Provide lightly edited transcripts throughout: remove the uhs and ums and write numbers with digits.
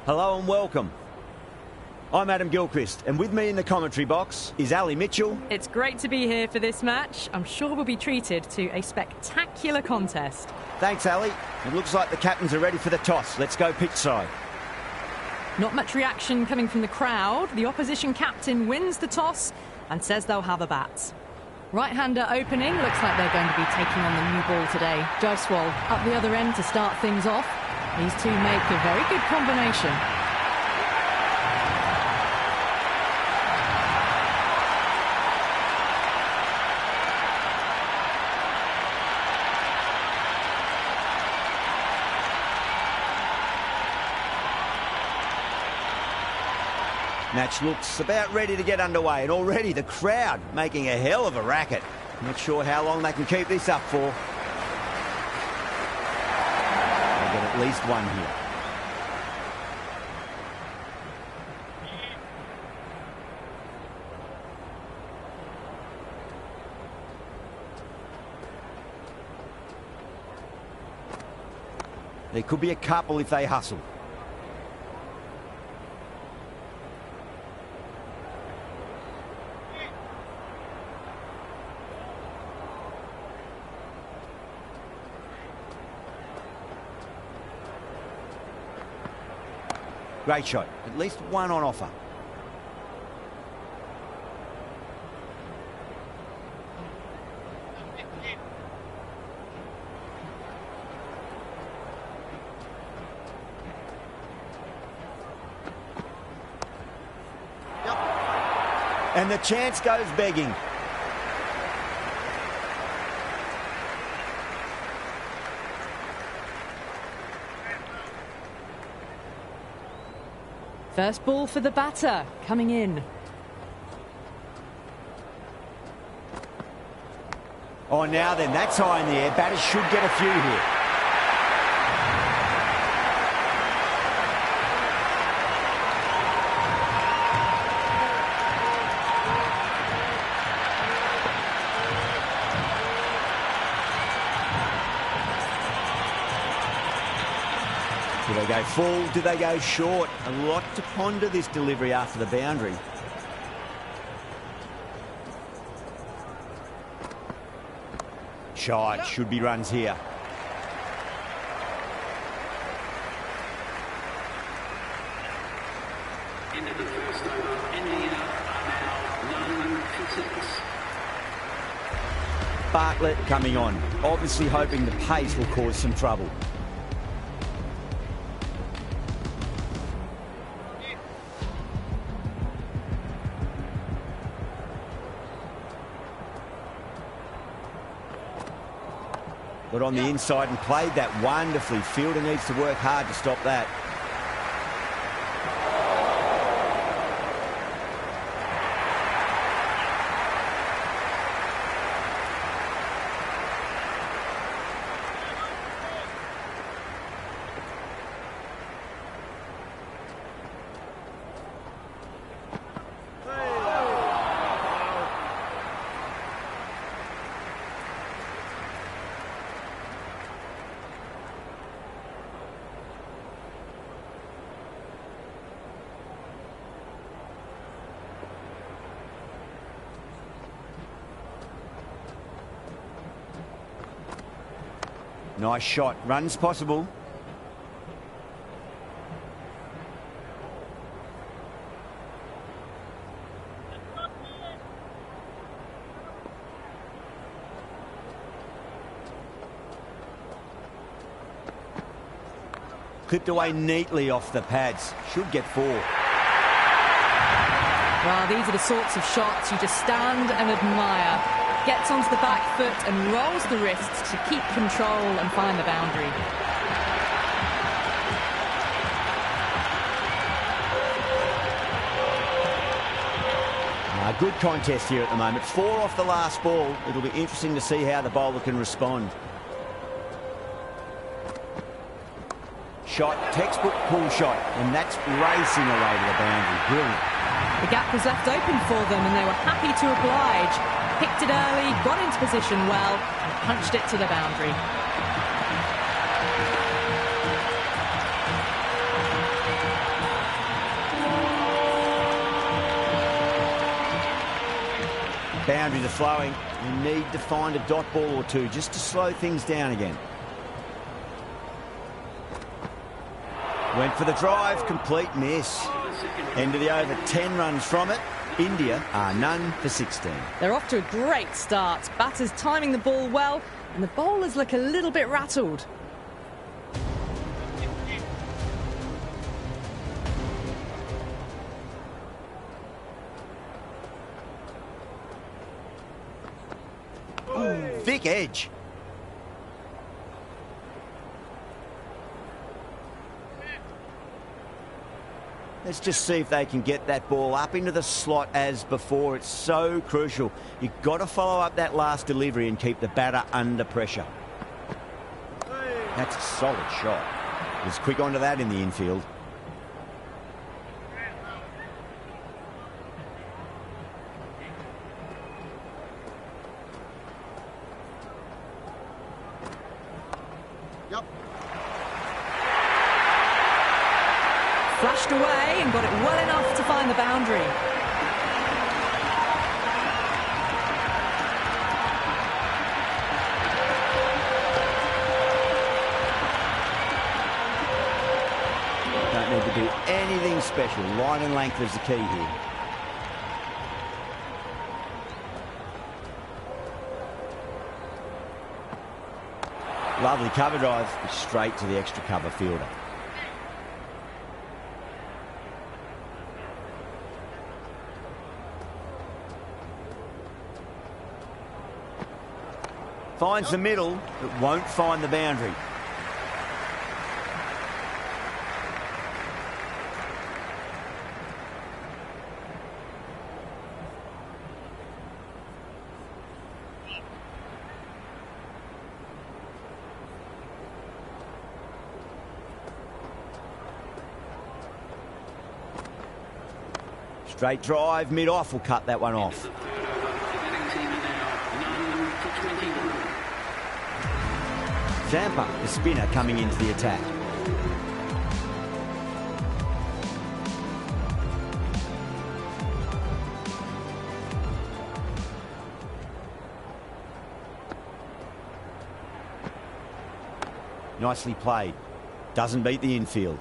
Hello and welcome. I'm Adam Gilchrist, and with me in the commentary box is Ali Mitchell. It's great to be here for this match. I'm sure we'll be treated to a spectacular contest. Thanks, Ali. It looks like the captains are ready for the toss. Let's go pitch side. Not much reaction coming from the crowd. The opposition captain wins the toss and says they'll have a bat. Right-hander opening. Looks like they're going to be taking on the new ball today. Jaiswal up the other end to start things off. These two make a very good combination. Match looks about ready to get underway, and already the crowd making a hell of a racket. Not sure how long they can keep this up for. They'll get at least one here. There could be a couple if they hustle. Great shot. At least one on offer. And the chance goes begging. First ball for the batter, coming in. Oh, now then, that's high in the air. Batters should get a few here. Do they go full? Do they go short? A lot to ponder this delivery after the boundary. Shot. Should be runs here. Into the first over, India are now 9 for 6. Bartlett coming on, obviously hoping the pace will cause some trouble. Got on the inside and played that wonderfully. Fielder needs to work hard to stop that. Nice shot. Runs possible. Clipped away neatly off the pads. Should get 4. Well, these are the sorts of shots you just stand and admire. Gets onto the back foot and rolls the wrists to keep control and find the boundary. Good contest here at the moment. 4 off the last ball. It'll be interesting to see how the bowler can respond. Shot, textbook pull shot, and that's racing away to the boundary. Brilliant. The gap was left open for them and they were happy to oblige. Picked it early, got into position well, and punched it to the boundary. boundaries are flowing. You need to find a dot ball or two just to slow things down again. Went for the drive, complete miss. End of the over, 10 runs from it. India are none for 16. They're off to a great start. Batters timing the ball well, and the bowlers look a little bit rattled. Ooh, thick edge. Let's just see if they can get that ball up into the slot as before. It's so crucial. You've got to follow up that last delivery and keep the batter under pressure. That's a solid shot. Was quick onto that in the infield. Flashed away and got it well enough to find the boundary. Don't need to do anything special. Line and length is the key here. Lovely cover drive, straight to the extra cover fielder. Finds the middle, but won't find the boundary. Straight drive, mid-off will cut that one off. Zampa, the spinner, coming into the attack. Nicely played. Doesn't beat the infield.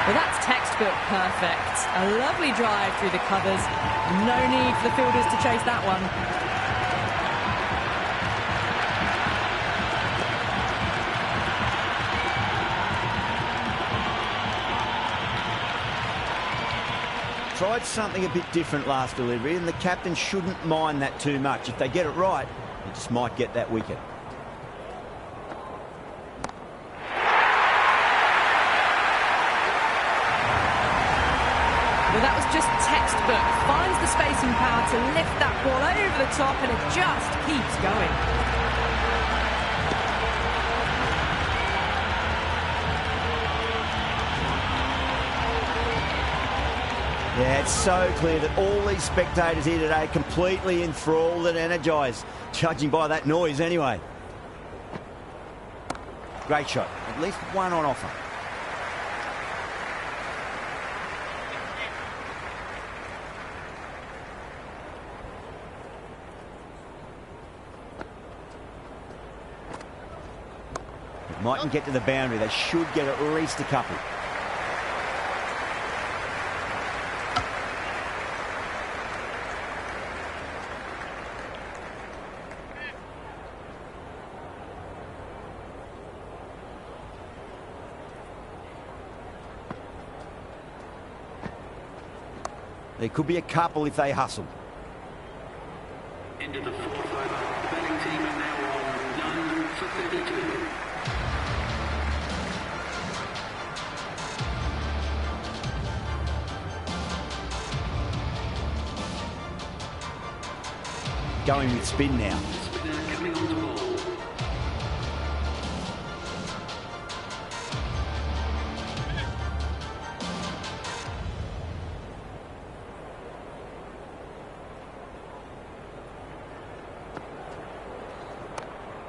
Well, that's textbook perfect. A lovely drive through the covers. No need for the fielders to chase that one. Tried something a bit different last delivery, and the captain shouldn't mind that too much. If they get it right, they just might get that wicket. Well, that was just textbook. Finds the space and power to lift that ball over the top, and it just keeps going. Yeah, it's so clear that all these spectators here today completely enthralled and energised, judging by that noise anyway. Great shot. At least one on offer. Mightn't get to the boundary. They should get at least a couple. There could be a couple if they hustle. Into the fourth over. The batting team are now on 9 for 32. Going with spin now. Spinner coming onto ball.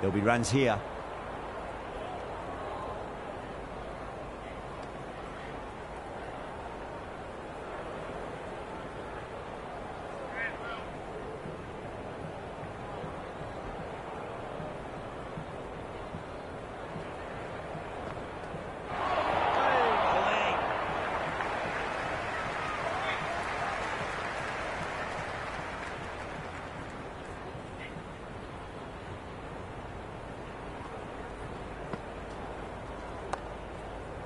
There'll be runs here.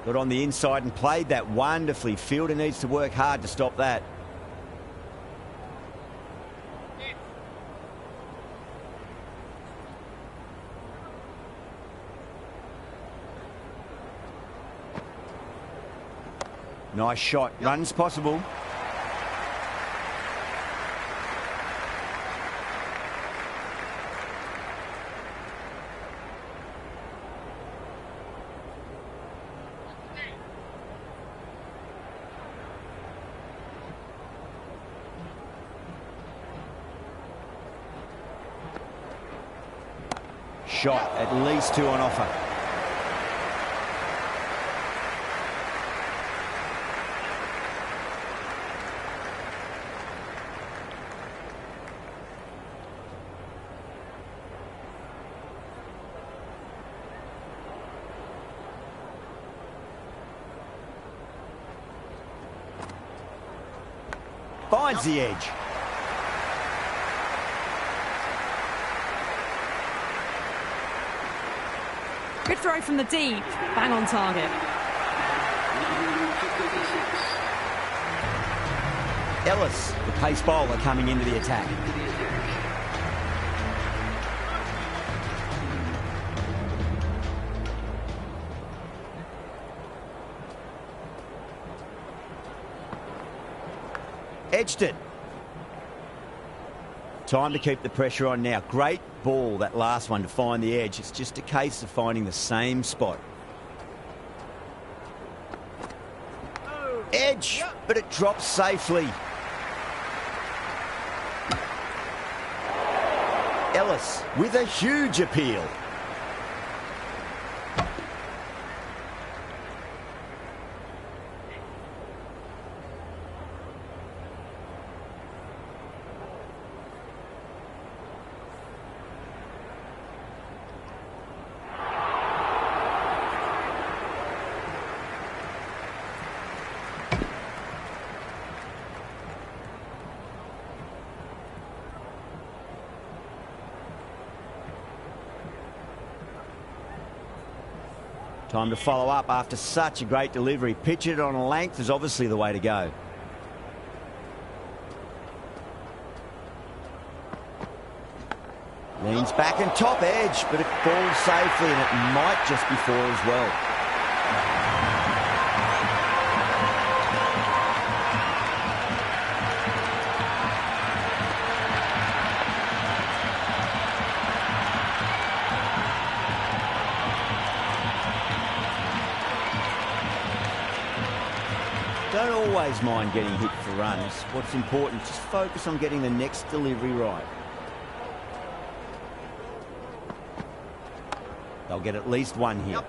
Got on the inside and played that wonderfully. Fielder needs to work hard to stop that. Nice shot. Runs possible. Shot, at least 2 on offer. Finds the edge. Good throw from the deep. Bang on target. Ellis, the pace bowler, coming into the attack. Edged it. Time to keep the pressure on now. Great ball, that last one, to find the edge. It's just a case of finding the same spot. Edge, but it drops safely. Ellis with a huge appeal. Time to follow up after such a great delivery. Pitch it on a length is obviously the way to go. Leans back and top edge, but it falls safely, and it might just be 4 as well. Don't always mind getting hit for runs. What's important, just focus on getting the next delivery right. They'll get at least 1 here.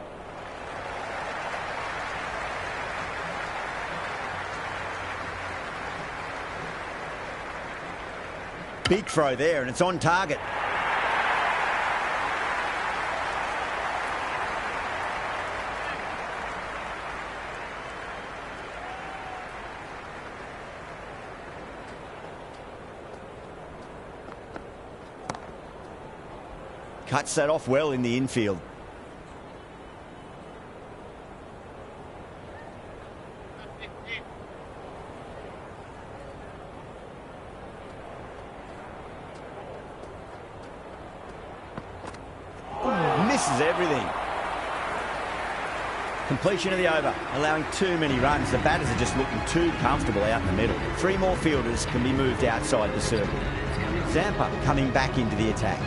Big throw there, and it's on target. Cuts that off well in the infield. Misses everything. Completion of the over, allowing too many runs. The batters are just looking too comfortable out in the middle. 3 more fielders can be moved outside the circle. Zampa coming back into the attack.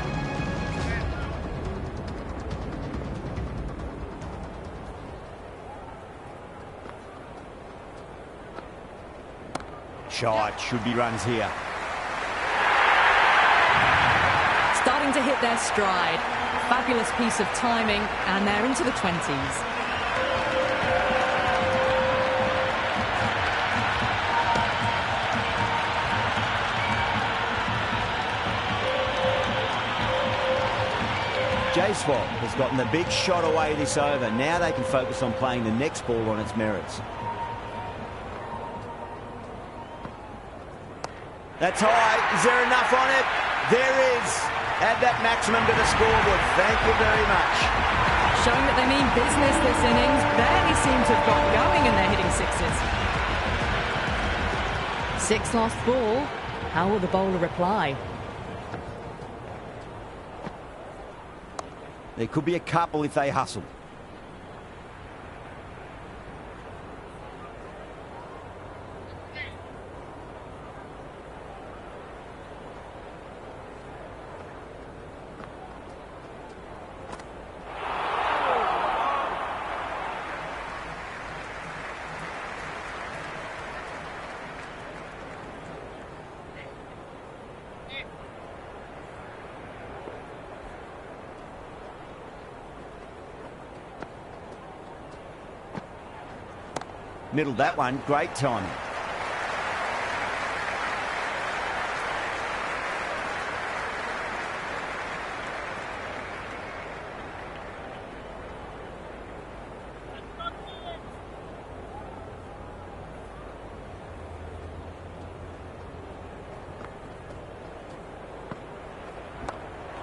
Shot, should be runs here. Starting to hit their stride. Fabulous piece of timing, and they're into the 20s. J-Swap has gotten the big shot away this over. Now they can focus on playing the next ball on its merits. That's high. Is there enough on it? There is. Add that maximum to the scoreboard. Thank you very much. Showing that they mean business this innings. Barely seem to have got going and they're hitting sixes. Sixth last ball. How will the bowler reply? There could be a couple if they hustle. Middled that one, great timing.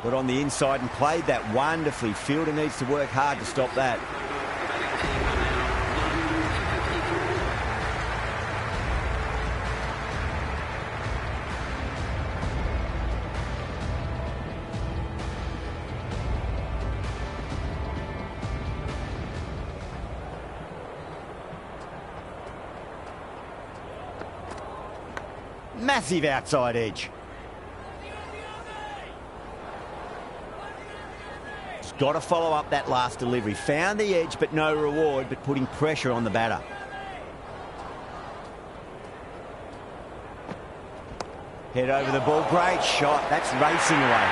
Got on the inside and played that wonderfully. Fielder needs to work hard to stop that. Massive outside edge. He's got to follow up that last delivery. Found the edge, but no reward, but putting pressure on the batter. Head over the ball. Great shot. That's racing away.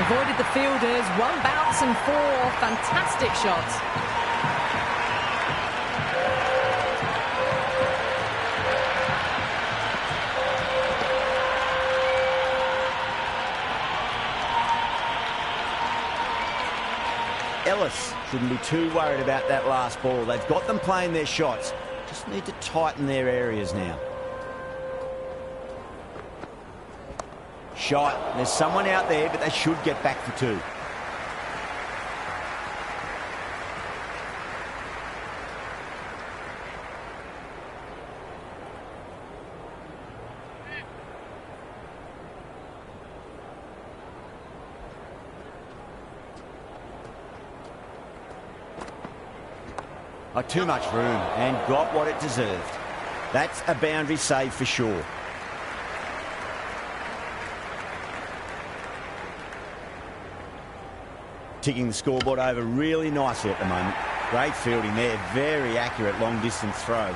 Avoided the fielders. One bounce and four. Fantastic shots. Ellis shouldn't be too worried about that last ball. They've got them playing their shots. Just need to tighten their areas now. Shot. There's someone out there, but they should get back for two. Too much room and got what it deserved. That's a boundary save for sure. Ticking the scoreboard over really nicely at the moment. Great fielding there. Very accurate long distance throw.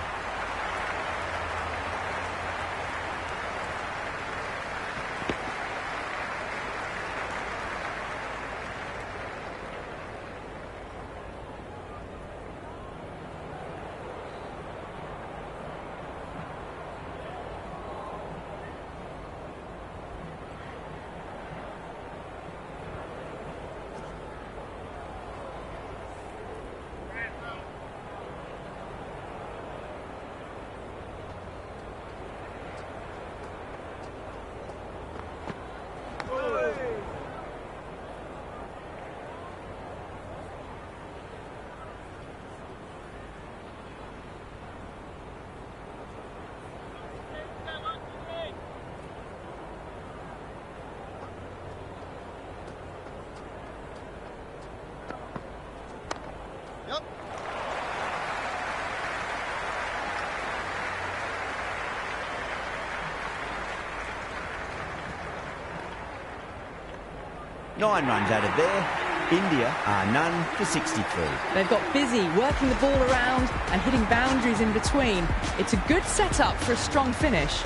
Nine runs out of there. India are none for 63. They've got busy working the ball around and hitting boundaries in between. It's a good setup for a strong finish.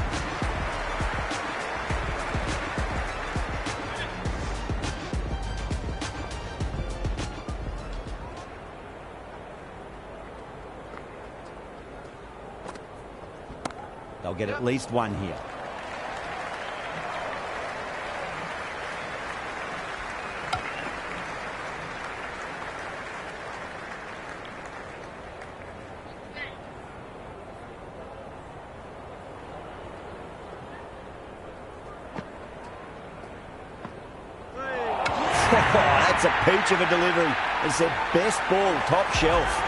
They'll get at least one here. That's a peach of a delivery. It's their best ball, top shelf.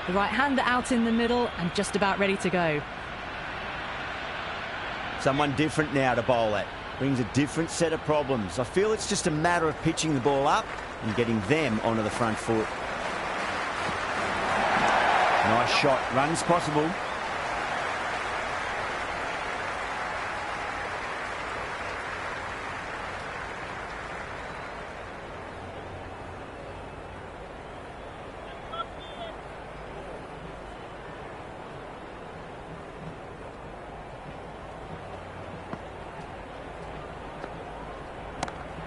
The right-hander out in the middle and just about ready to go. Someone different now to bowl at. Brings a different set of problems. I feel it's just a matter of pitching the ball up and getting them onto the front foot. Nice shot. Runs possible.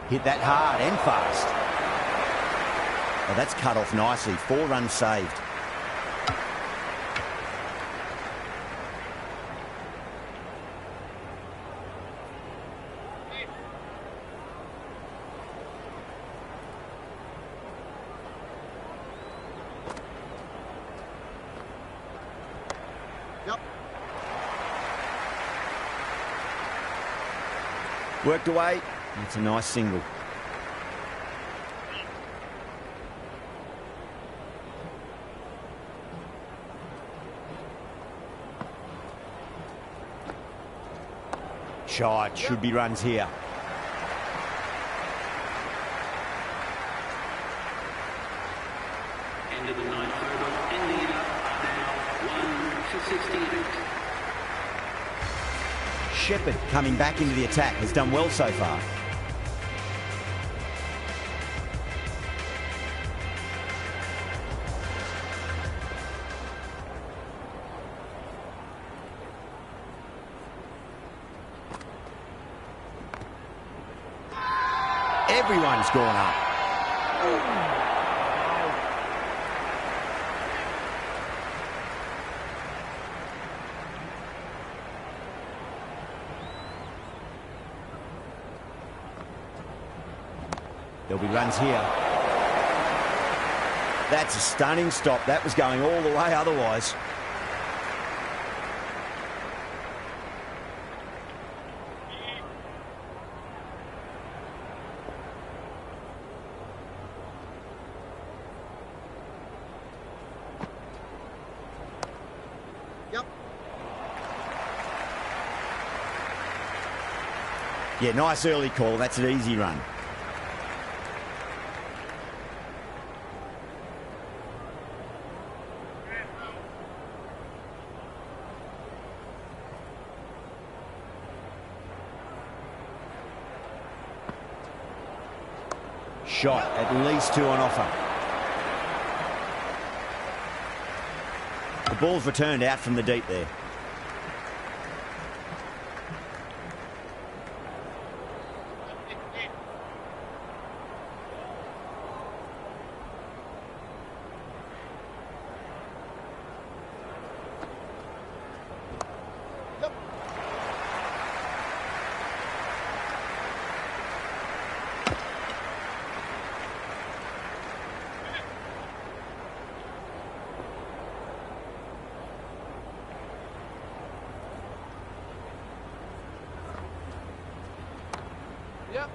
Hit that hard and fast. Oh, that's cut off nicely. 4 runs saved. Yep. Worked away. It's a nice single. Shot. Should be runs here. End of the ninth over. Ending it up now 1 for 68. Shepherd coming back into the attack has done well so far. Everyone's gone up. There'll be runs here. That's a stunning stop. That was going all the way otherwise. Yep. Yeah, nice early call. That's an easy run. Shot, at least 2 on offer. The ball's returned out from the deep there. Yep.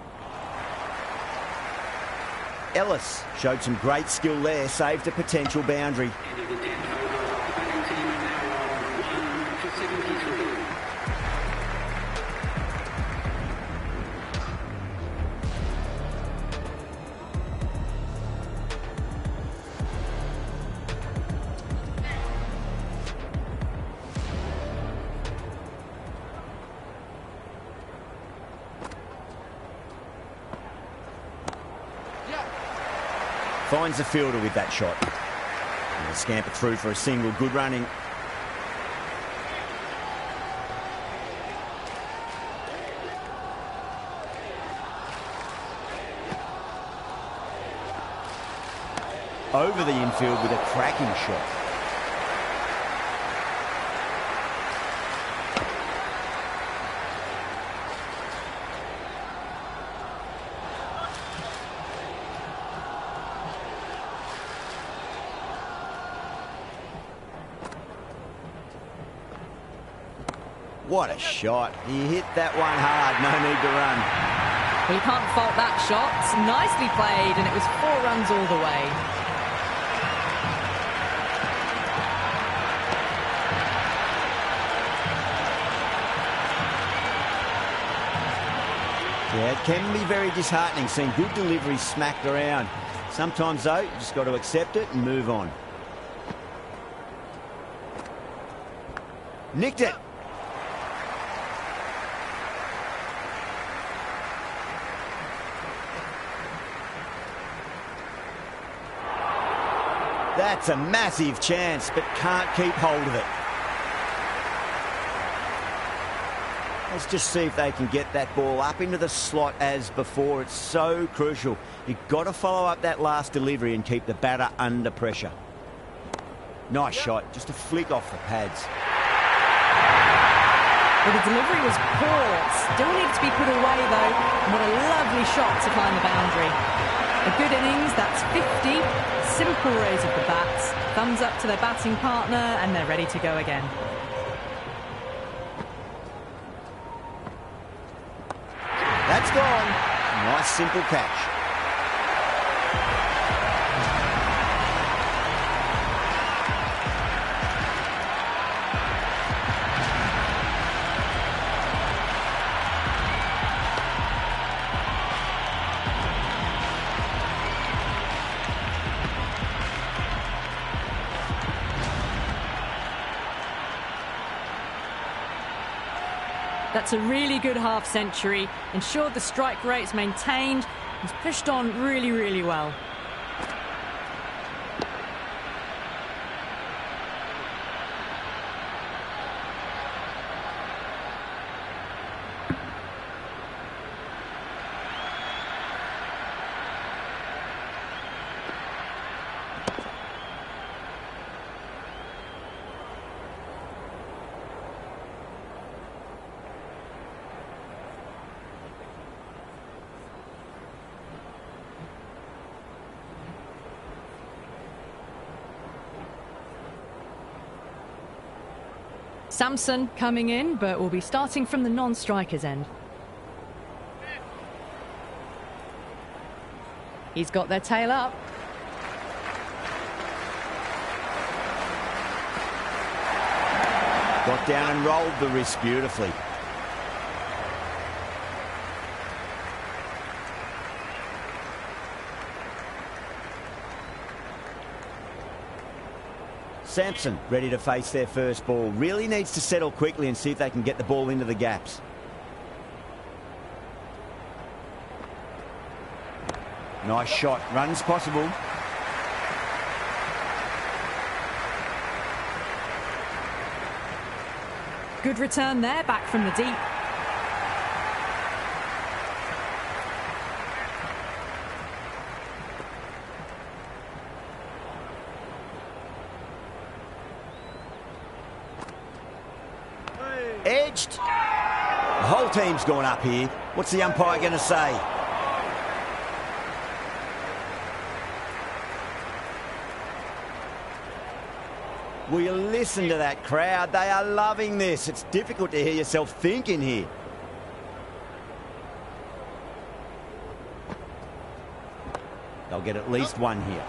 Ellis showed some great skill there, saved a potential boundary. End of the 10th over. The batting team are now on 1 for 73. Finds the fielder with that shot. And scamper through for a single. Good running. Over the infield with a cracking shot. What a shot. He hit that one hard. No need to run. Well, you can't fault that shot. Nicely played, and it was 4 runs all the way. Yeah, it can be very disheartening seeing good deliveries smacked around. Sometimes, though, you just got to accept it and move on. Nicked it. That's a massive chance, but can't keep hold of it. Let's just see if they can get that ball up into the slot as before. It's so crucial. You've got to follow up that last delivery and keep the batter under pressure. Nice shot. Just a flick off the pads. Well, the delivery was poor. It still needs to be put away, though. And what a lovely shot to climb the boundary. A good innings, that's 50. Simple raise of the bats. Thumbs up to their batting partner, and they're ready to go again. That's gone. Nice simple catch. That's a really good half-century. Ensured the strike rate's maintained. He's pushed on really, really well. Samson coming in, but will be starting from the non-striker's end. He's got their tail up. Got down and rolled the wrist beautifully. Sampson ready to face their first ball. Really needs to settle quickly and see if they can get the ball into the gaps. Nice shot. Runs possible. Good return there, back from the deep. Edged. The whole team's gone up here. What's the umpire going to say? Will you listen to that crowd? They are loving this. It's difficult to hear yourself thinking here. They'll get at least one here.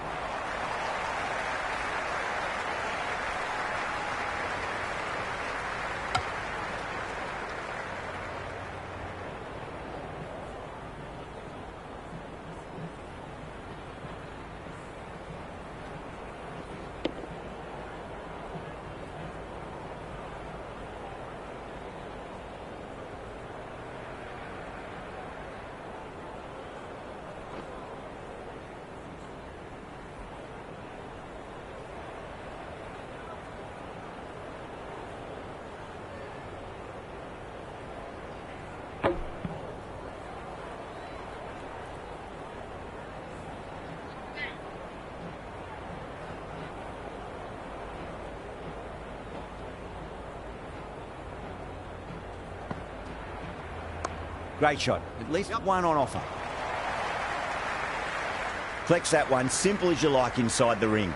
Great shot. At least one on offer. Collects that one, simple as you like, inside the ring.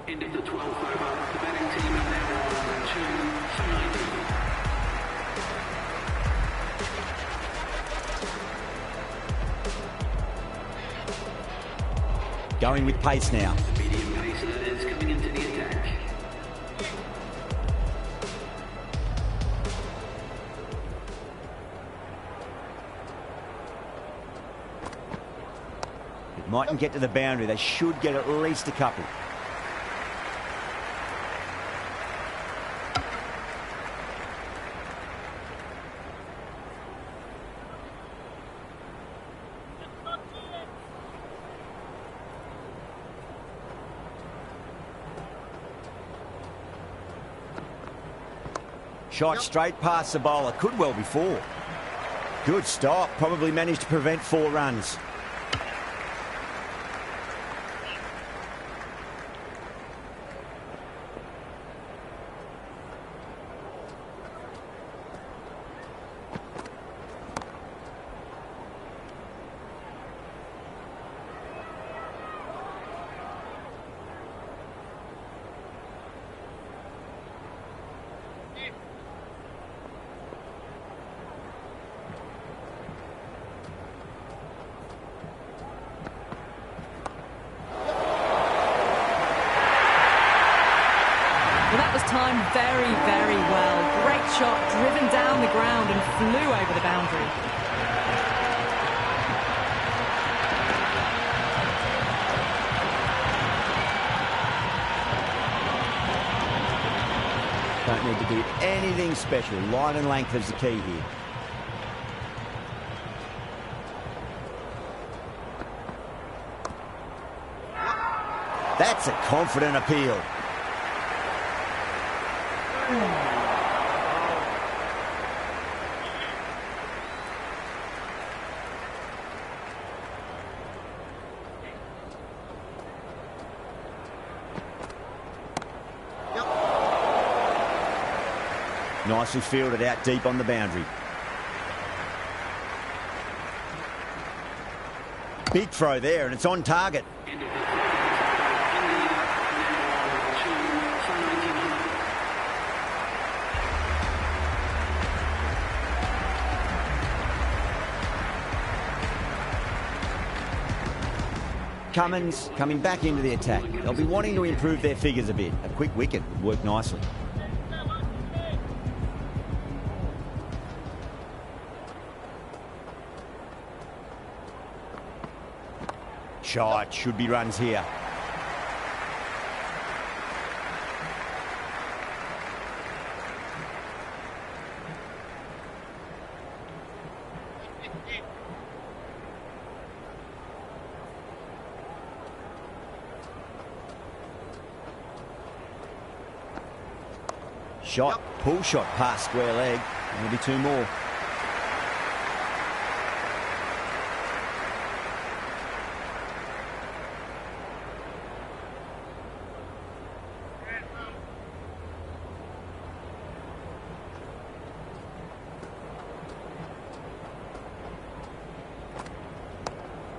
End of the 12th over. The batting team are now on 2 for 90. Going with pace now. The medium pacer is coming into the attack. It mightn't get to the boundary. They should get at least a couple. Shot straight past the bowler. Could well be 4. Good stop. Probably managed to prevent 4 runs. Well, that was timed very, very well. Great shot, driven down the ground and flew over the boundary. Don't need to do anything special. Line and length is the key here. That's a confident appeal. Nicely fielded out deep on the boundary. Big throw there, and it's on target. End of the 13th over. India now on 2 for 99. Cummins coming back into the attack. They'll be wanting to improve their figures a bit. A quick wicket would work nicely. Shot, should be runs here. Shot, pull shot past square leg. There'll be 2 more.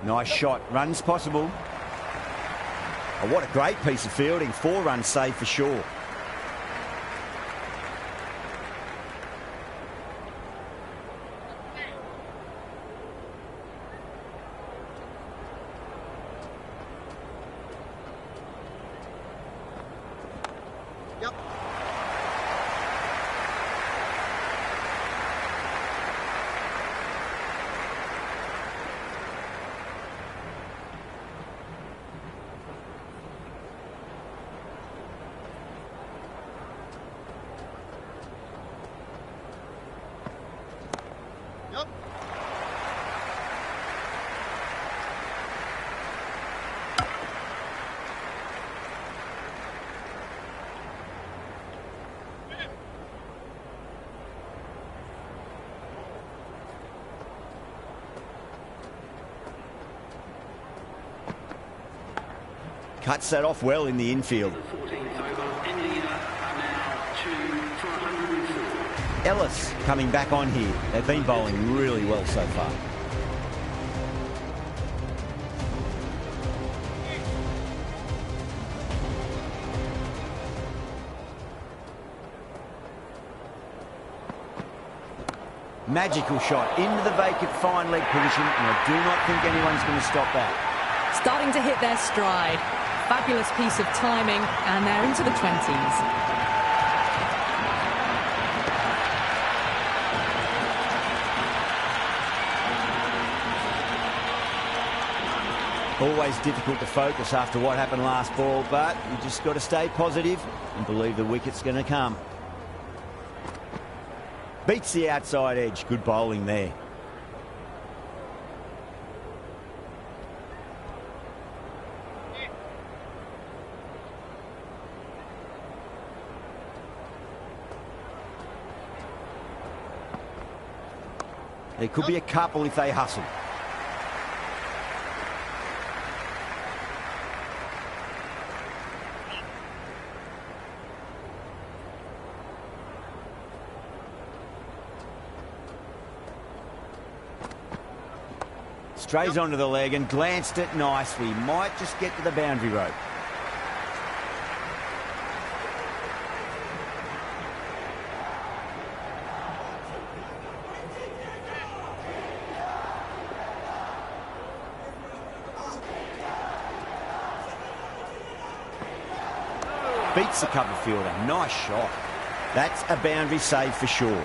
Nice shot. Runs possible. Oh, what a great piece of fielding. 4 runs saved for sure. Cuts that off well in the infield. 14th over, Indiana are now 2 for 104. Ellis coming back on here. They've been bowling really well so far. Magical shot into the vacant fine leg position, and I do not think anyone's going to stop that. Starting to hit their stride. Fabulous piece of timing, and they're into the 20s. Always difficult to focus after what happened last ball, but you just got to stay positive and believe the wicket's going to come. Beats the outside edge. Good bowling there. There could be a couple if they hustle. Strays onto the leg and glanced it nicely. Might just get to the boundary rope. Beats the cover fielder. Nice shot. That's a boundary save for sure.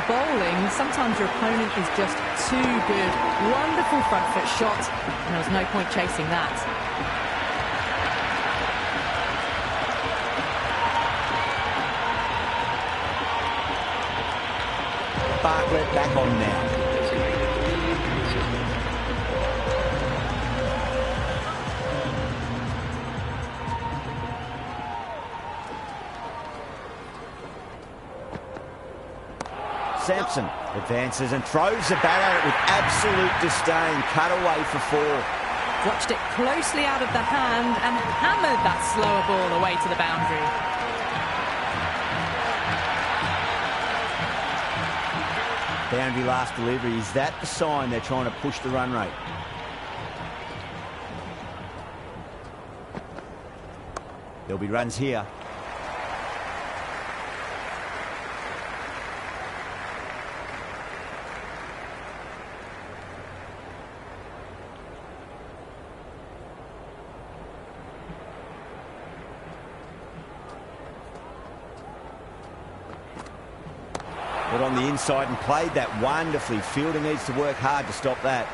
Bowling, sometimes your opponent is just too good. Wonderful front foot shot, and there was no point chasing that. Bartlett back on now. Sampson advances and throws the bat at it with absolute disdain. Cut away for 4. Watched it closely out of the hand and hammered that slower ball away to the boundary. Boundary last delivery. Is that the sign they're trying to push the run rate? There'll be runs here. Got on the inside and played that wonderfully. Fielder needs to work hard to stop that.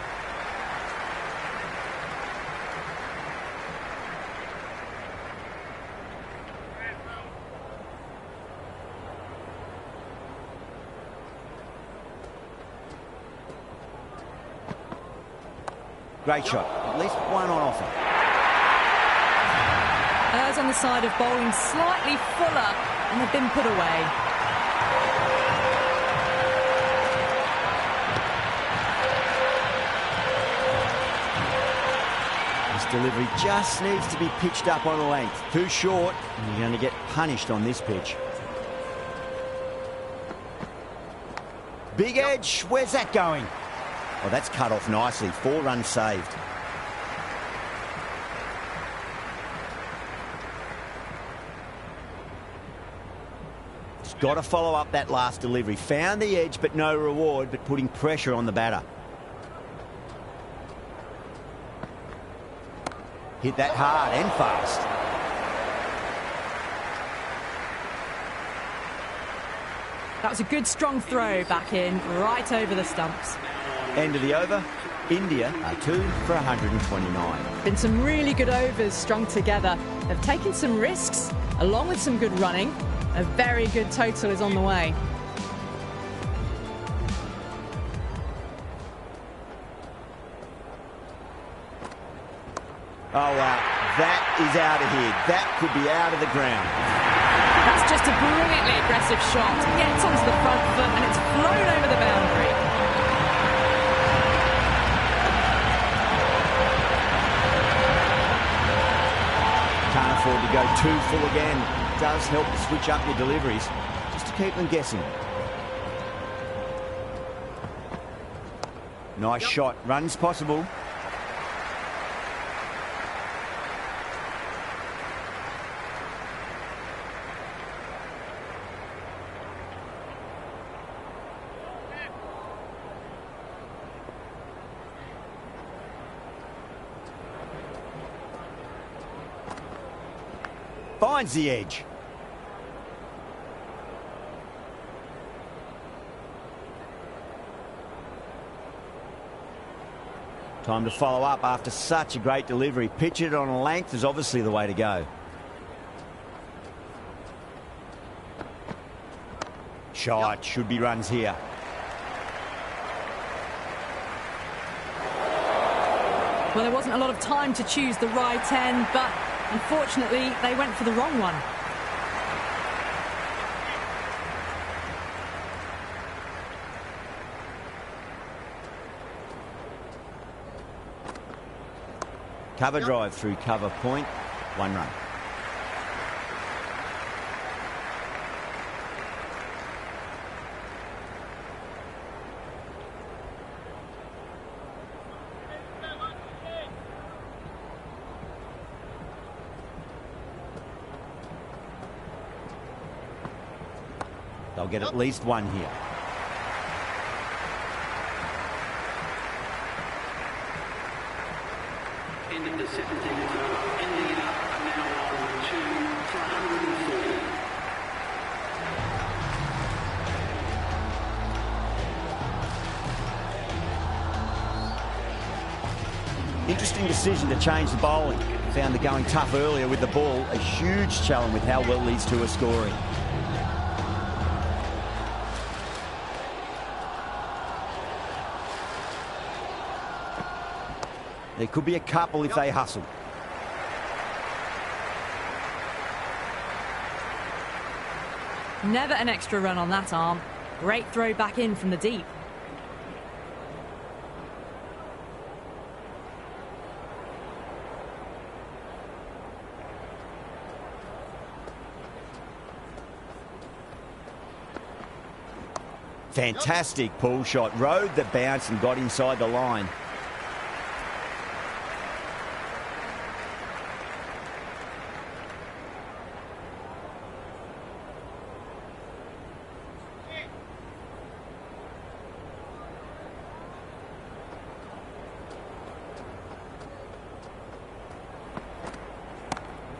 Great shot. At least one on offer. Errs on the side of bowling slightly fuller, and they've been put away. Delivery just needs to be pitched up on a length. Too short, and you're going to get punished on this pitch. Big edge. Where's that going? Oh, that's cut off nicely. 4 runs saved. Just got to follow up that last delivery. Found the edge, but no reward, but putting pressure on the batter. Hit that hard and fast. That was a good strong throw back in, right over the stumps. End of the over. India are 2 for 129. Been some really good overs strung together. They've taken some risks, along with some good running. A very good total is on the way. Oh, wow. That is out of here. That could be out of the ground. That's just a brilliantly aggressive shot. Gets onto the front foot and it's flown over the boundary. Can't afford to go too full again. It does help to switch up your deliveries, just to keep them guessing. Nice shot. Runs possible. Finds the edge. Time to follow up after such a great delivery. Pitch it on a length is obviously the way to go. Shot. Should be runs here. Well, there wasn't a lot of time to choose the right end, but unfortunately, they went for the wrong one. Cover drive through cover point. 1 run. They'll get at least 1 here. End of the 17th over. India are now on 2 for 140. Interesting decision to change the bowling. Found the going tough earlier with the ball. A huge challenge with how well these two are scoring. There could be a couple if they hustle. Never an extra run on that arm. Great throw back in from the deep. Fantastic pull shot. Rode the bounce and got inside the line.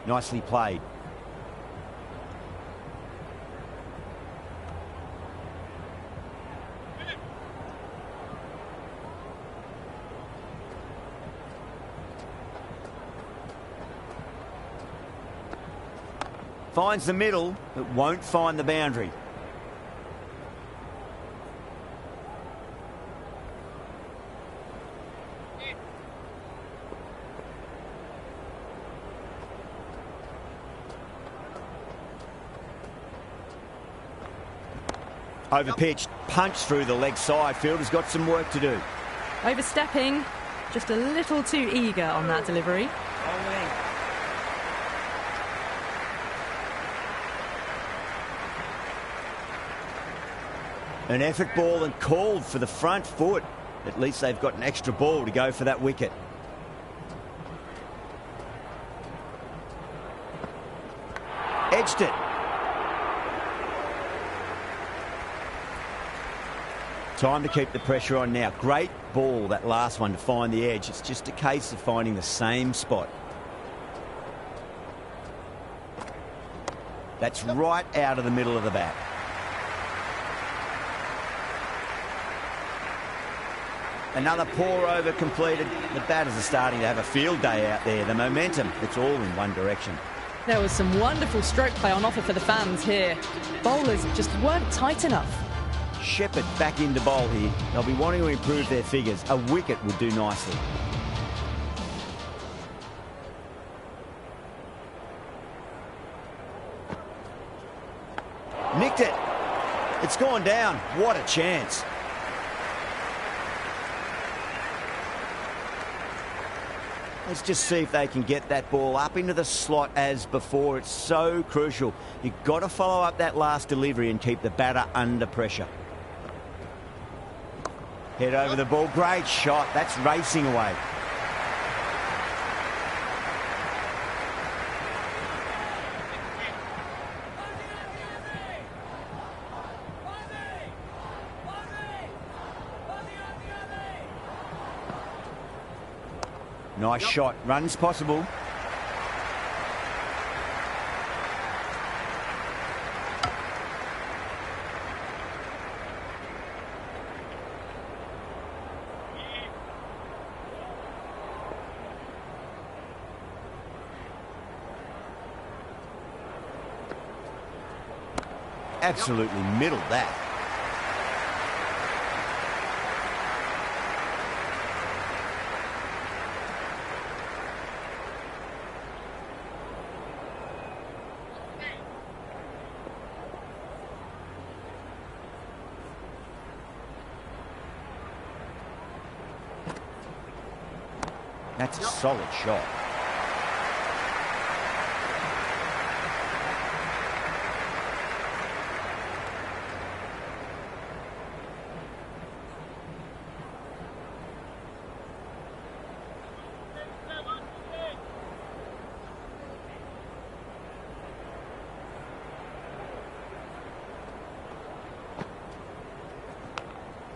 Nicely played. Finds the middle, but won't find the boundary. Overpitched, punched through the leg side. Fielder's got some work to do. Overstepping, just a little too eager on that delivery. An effort ball and called for the front foot. At least they've got an extra ball to go for that wicket. Edged it. Time to keep the pressure on now. Great ball, that last one, to find the edge. It's just a case of finding the same spot. That's right out of the middle of the bat. Another pour over completed. The batters are starting to have a field day out there. The momentum, it's all in one direction. There was some wonderful stroke play on offer for the fans here. Bowlers just weren't tight enough. Shepherd back into bowl here. They'll be wanting to improve their figures. A wicket would do nicely. Nicked it. It's gone down. What a chance. Let's just see if they can get that ball up into the slot as before. It's so crucial. You've got to follow up that last delivery and keep the batter under pressure. Head over the ball. Great shot. That's racing away. Nice shot. Runs possible. Absolutely middled that. That's a solid shot.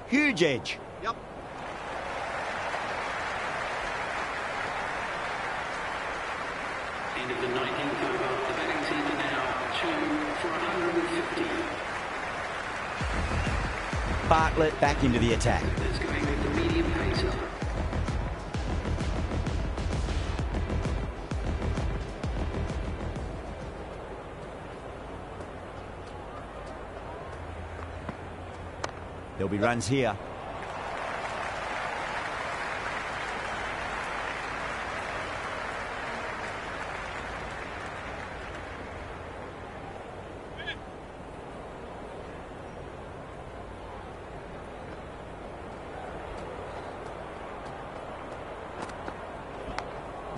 Huge edge. Yep. End of the 19th over. The betting team are now 2 for 150. Bartlett back into the attack. That's going with the medium pacer. There'll be runs here.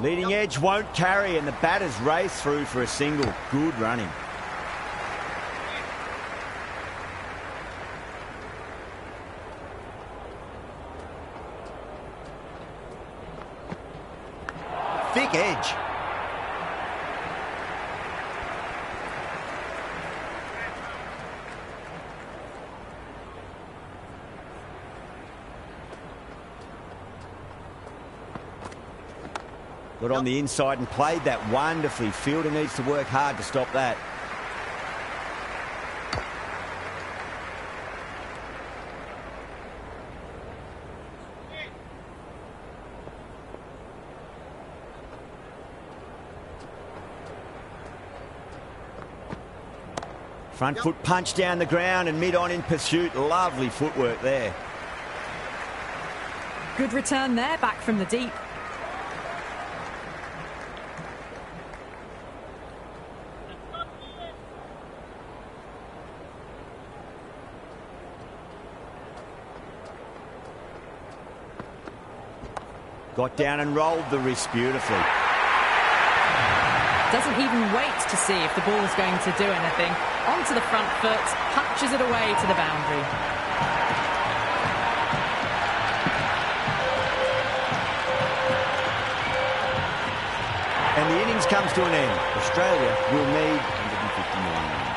Leading edge won't carry, and the batters race through for a single. Good running. Thick edge. Got on the inside and played that wonderfully. Fielder needs to work hard to stop that. Front foot punch down the ground and mid on in pursuit. Lovely footwork there. Good return there, back from the deep. Got down and rolled the wrist beautifully. Doesn't even wait to see if the ball's going to do anything. Onto the front foot, punches it away to the boundary. And the innings comes to an end. Australia will need 159 runs.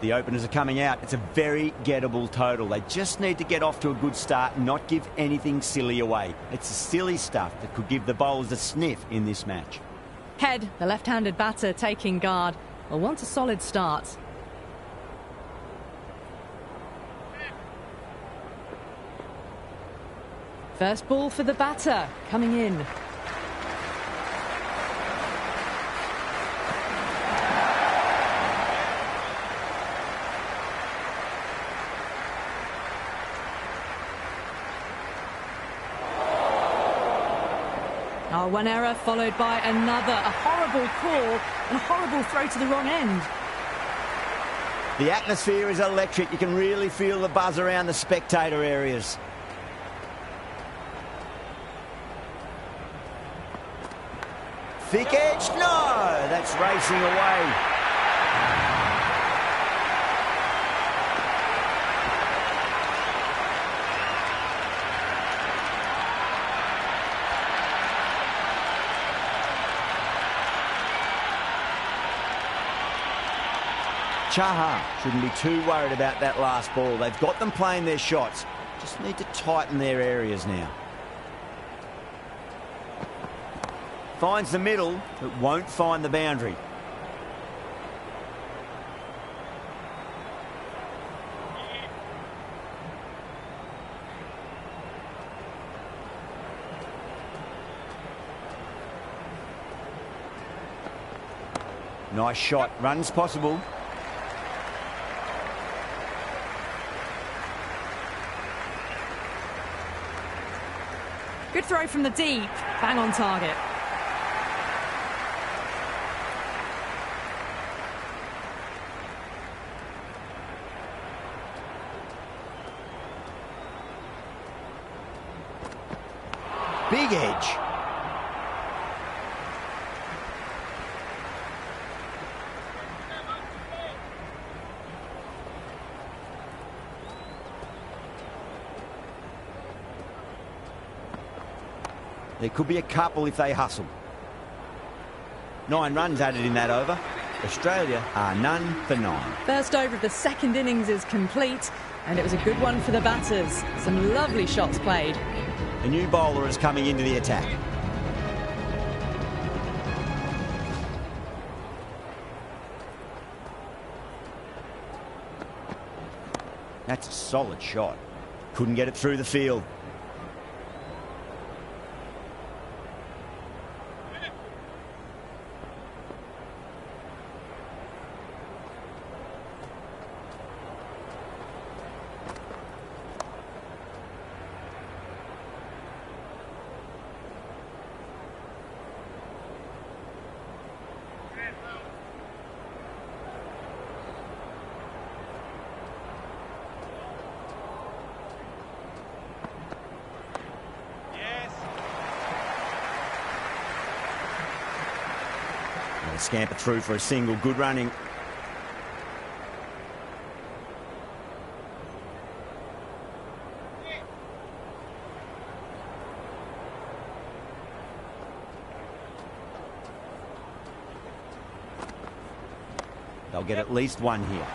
The openers are coming out. It's a very gettable total. They just need to get off to a good start and not give anything silly away. It's the silly stuff that could give the bowlers a sniff in this match. Head, the left-handed batter, taking guard. Will want a solid start. First ball for the batter, coming in. Oh, one error followed by another. A horrible call and a horrible throw to the wrong end. The atmosphere is electric. You can really feel the buzz around the spectator areas. Thick edge, no! That's racing away. Chaha shouldn't be too worried about that last ball. They've got them playing their shots. Just need to tighten their areas now. Finds the middle, but won't find the boundary. Nice shot. Runs possible. Good throw from the deep. Bang on target. Big edge. There could be a couple if they hustle. 9 runs added in that over. Australia are none for 9. First over of the second innings is complete, and it was a good one for the batters. Some lovely shots played. A new bowler is coming into the attack. That's a solid shot. Couldn't get it through the field. They'll scamper through for a single. Good running. They'll get at least one here.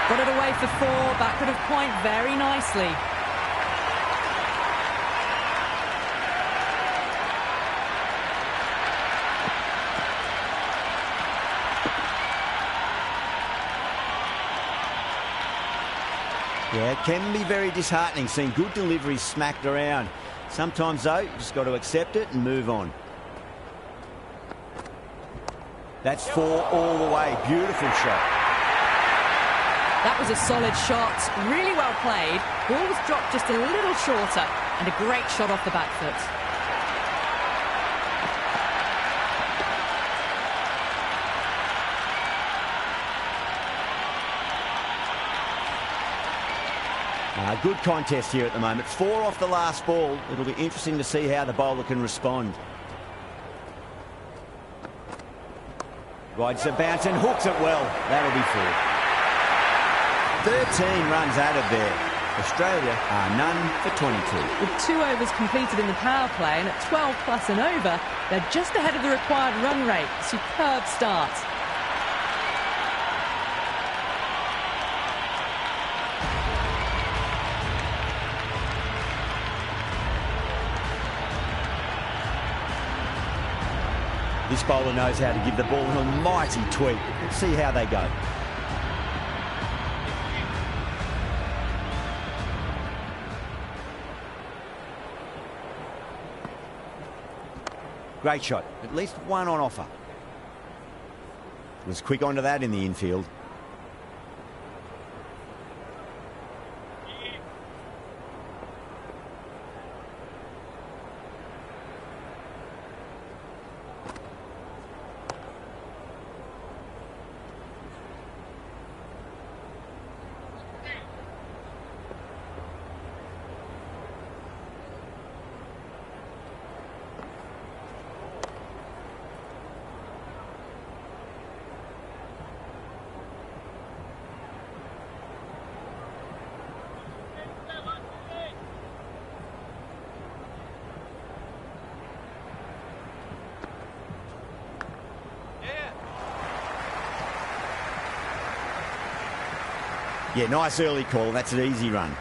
Got it away for 4, backward of point very nicely. Yeah, it can be very disheartening seeing good deliveries smacked around. Sometimes, though, you just got to accept it and move on. That's 4 all the way. Beautiful shot. That was a solid shot. Really well played. Ball was dropped just a little shorter, and a great shot off the back foot. Good contest here at the moment. 4 off the last ball. It'll be interesting to see how the bowler can respond. Rides the bounce and hooks it well. That'll be 4. 13 runs added there. Australia are none for 22. With 2 overs completed in the power play and at 12 plus and over, they're just ahead of the required run rate. Superb start. This bowler knows how to give the ball an almighty tweak. Let's see how they go. Great shot. At least one on offer. Was quick onto that in the infield. Yeah, nice early call. That's an easy run.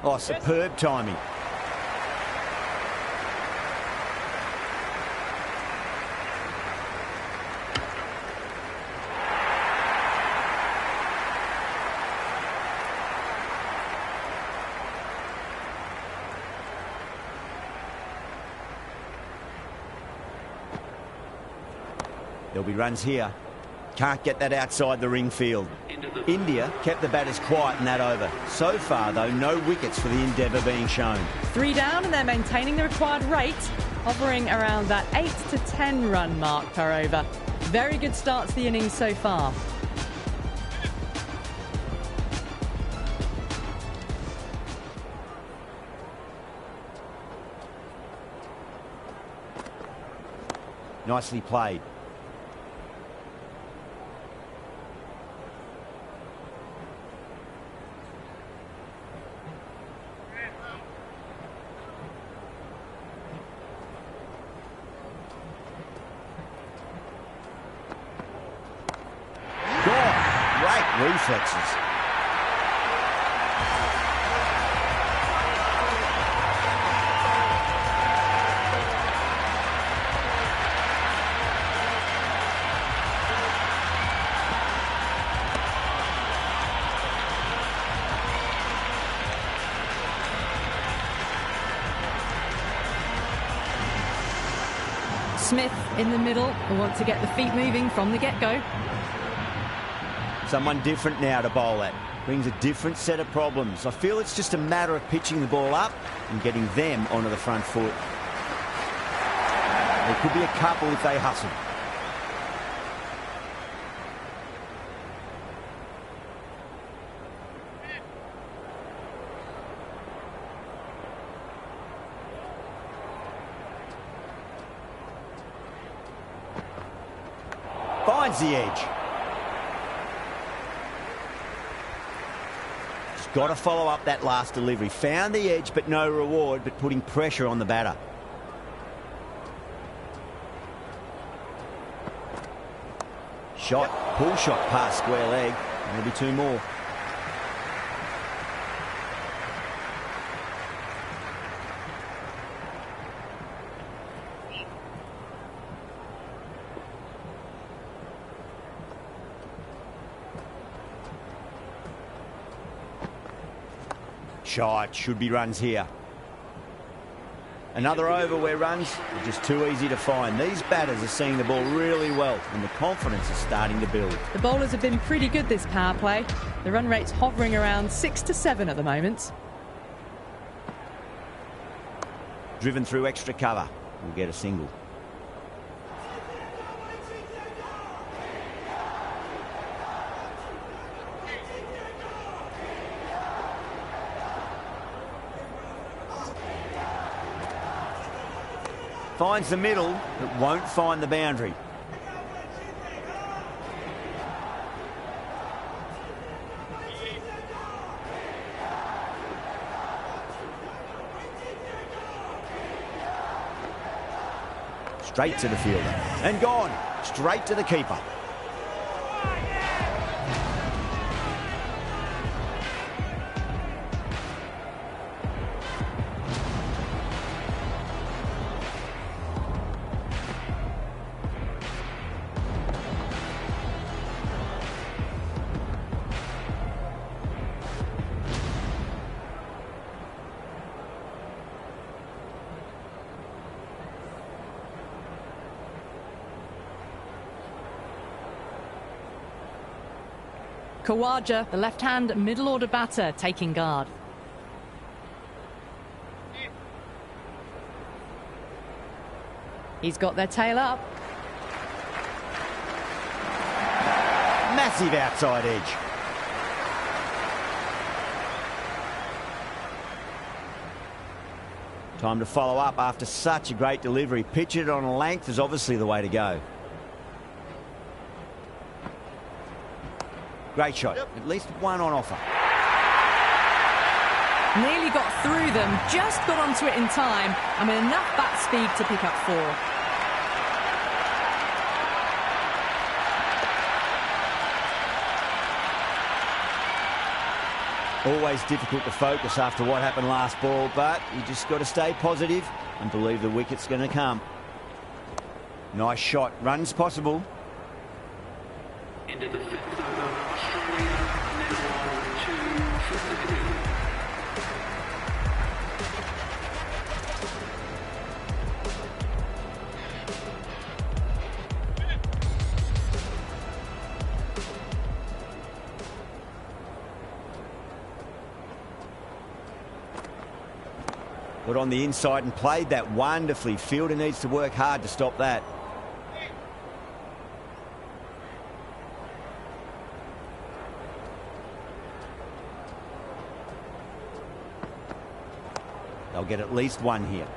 Oh, superb timing. There'll be runs here. Can't get that outside the ring field. India kept the batters quiet in that over. So far, though, no wickets for the endeavour being shown. 3 down, and they're maintaining the required rate, hovering around that 8 to 10 run mark per over. Very good start to the innings so far. Nicely played. Great reflexes. Smith in the middle will want to get the feet moving from the get-go. Someone different now to bowl at. Brings a different set of problems. I feel it's just a matter of pitching the ball up and getting them onto the front foot. There could be a couple if they hustle. Finds the edge. Got to follow up that last delivery. Found the edge, but no reward, but putting pressure on the batter. Shot, pull shot past square leg. Maybe 2 more. Shot, should be runs here. Another over where runs are just too easy to find. These batters are seeing the ball really well and the confidence is starting to build. The bowlers have been pretty good this power play. The run rate's hovering around 6 to 7 at the moment. Driven through extra cover. We'll get a single. Finds the middle, but won't find the boundary. Straight to the fielder. And gone. Straight to the keeper. Kawaja, the left-hand middle-order batter, taking guard. He's got their tail up. Massive outside edge. Time to follow up after such a great delivery. Pitch it on a length is obviously the way to go. Great shot. At least one on offer. Nearly got through them, just got onto it in time, and with enough bat speed to pick up 4. Always difficult to focus after what happened last ball, but you just got to stay positive and believe the wicket's going to come. Nice shot. Runs possible. Into the 5th over, Australia now on 2-53. Got on the inside and played that wonderfully. Fielder needs to work hard to stop that. They'll get at least one here.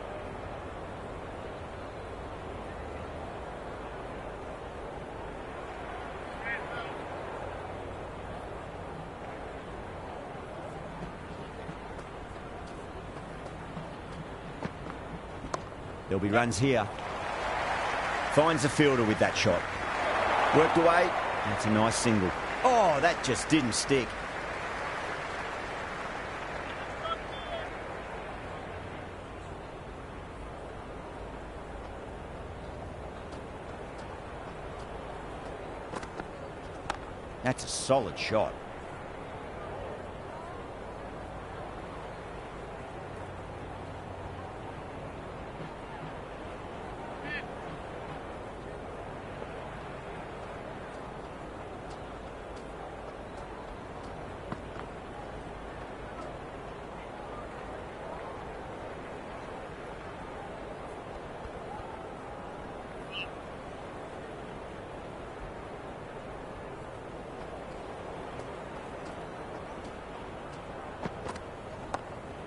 There'll be runs here. Finds the fielder with that shot. Worked away. That's a nice single. Oh, that just didn't stick. That's a solid shot.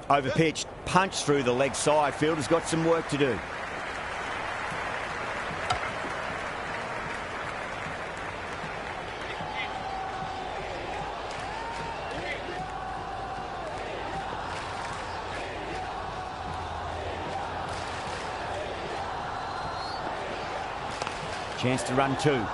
Over pitched, punched through the leg side. Fielder's got some work to do. Chance to run 2.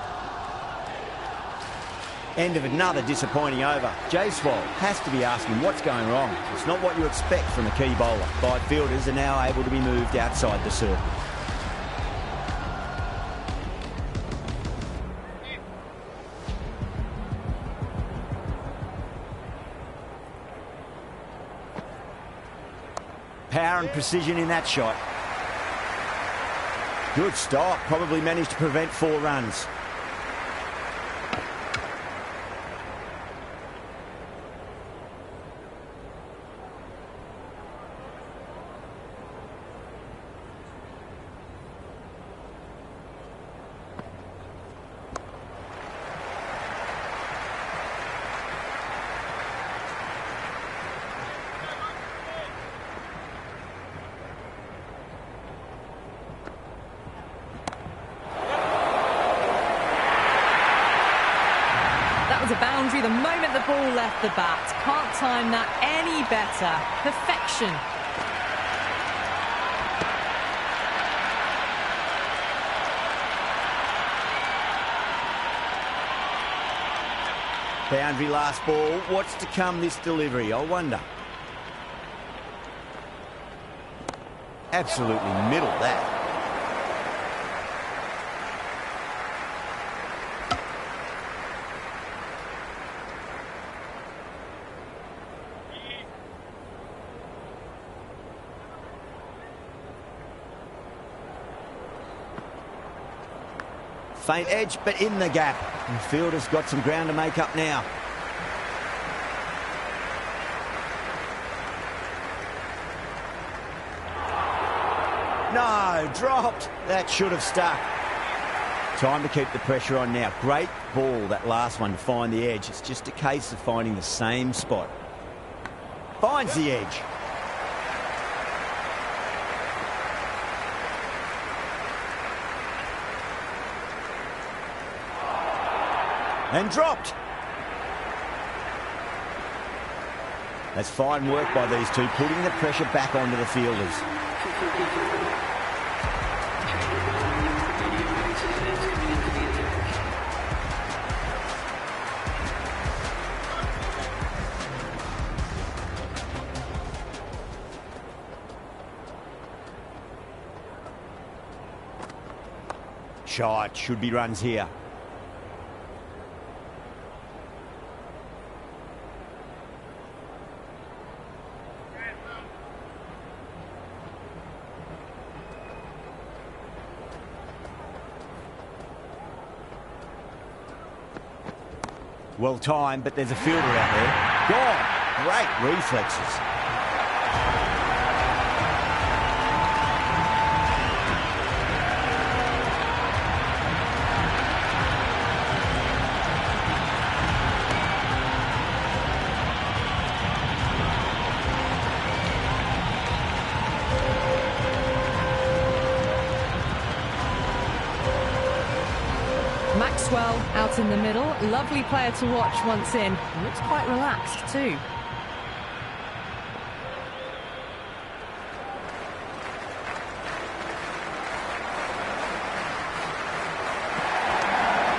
End of another disappointing over. Jaiswal has to be asking what's going wrong. It's not what you expect from a key bowler. 5 fielders are now able to be moved outside the circle. Power and precision in that shot. Good stop. Probably managed to prevent 4 runs. A boundary the moment the ball left the bat. Can't time that any better. Perfection. Boundary last ball. What's to come this delivery? I wonder. Absolutely middled that. Faint edge, but in the gap. The fielder's got some ground to make up now. No, dropped. That should have stuck. Time to keep the pressure on now. Great ball, that last one, to find the edge. It's just a case of finding the same spot. Finds the edge. And dropped. That's fine work by these two, putting the pressure back onto the fielders. Shot, should be runs here. Well timed, but there's a fielder out there. Gone. Great reflexes. Maxwell out in the middle. Lovely player to watch once in. Looks quite relaxed too.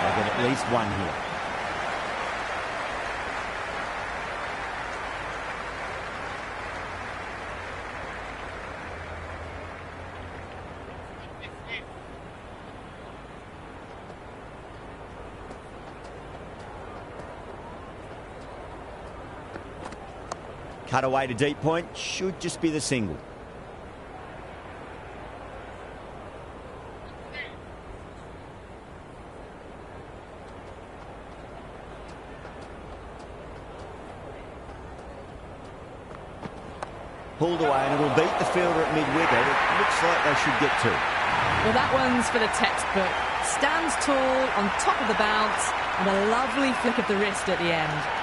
They'll get at least one here. Cut away to deep point, should just be the single. Pulled away and it'll beat the fielder at mid-wicket. It looks like they should get two. Well, that one's for the textbook. Stands tall on top of the bounce and a lovely flick of the wrist at the end.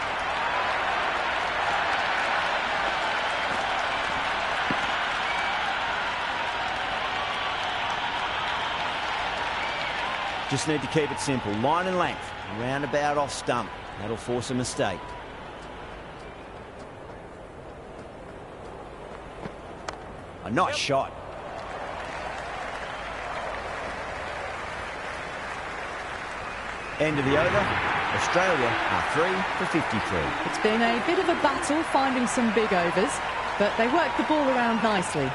Just need to keep it simple. Line and length. Roundabout off stump. That'll force a mistake. A nice shot. End of the over. Australia are 3 for 53. It's been a bit of a battle finding some big overs, but they worked the ball around nicely.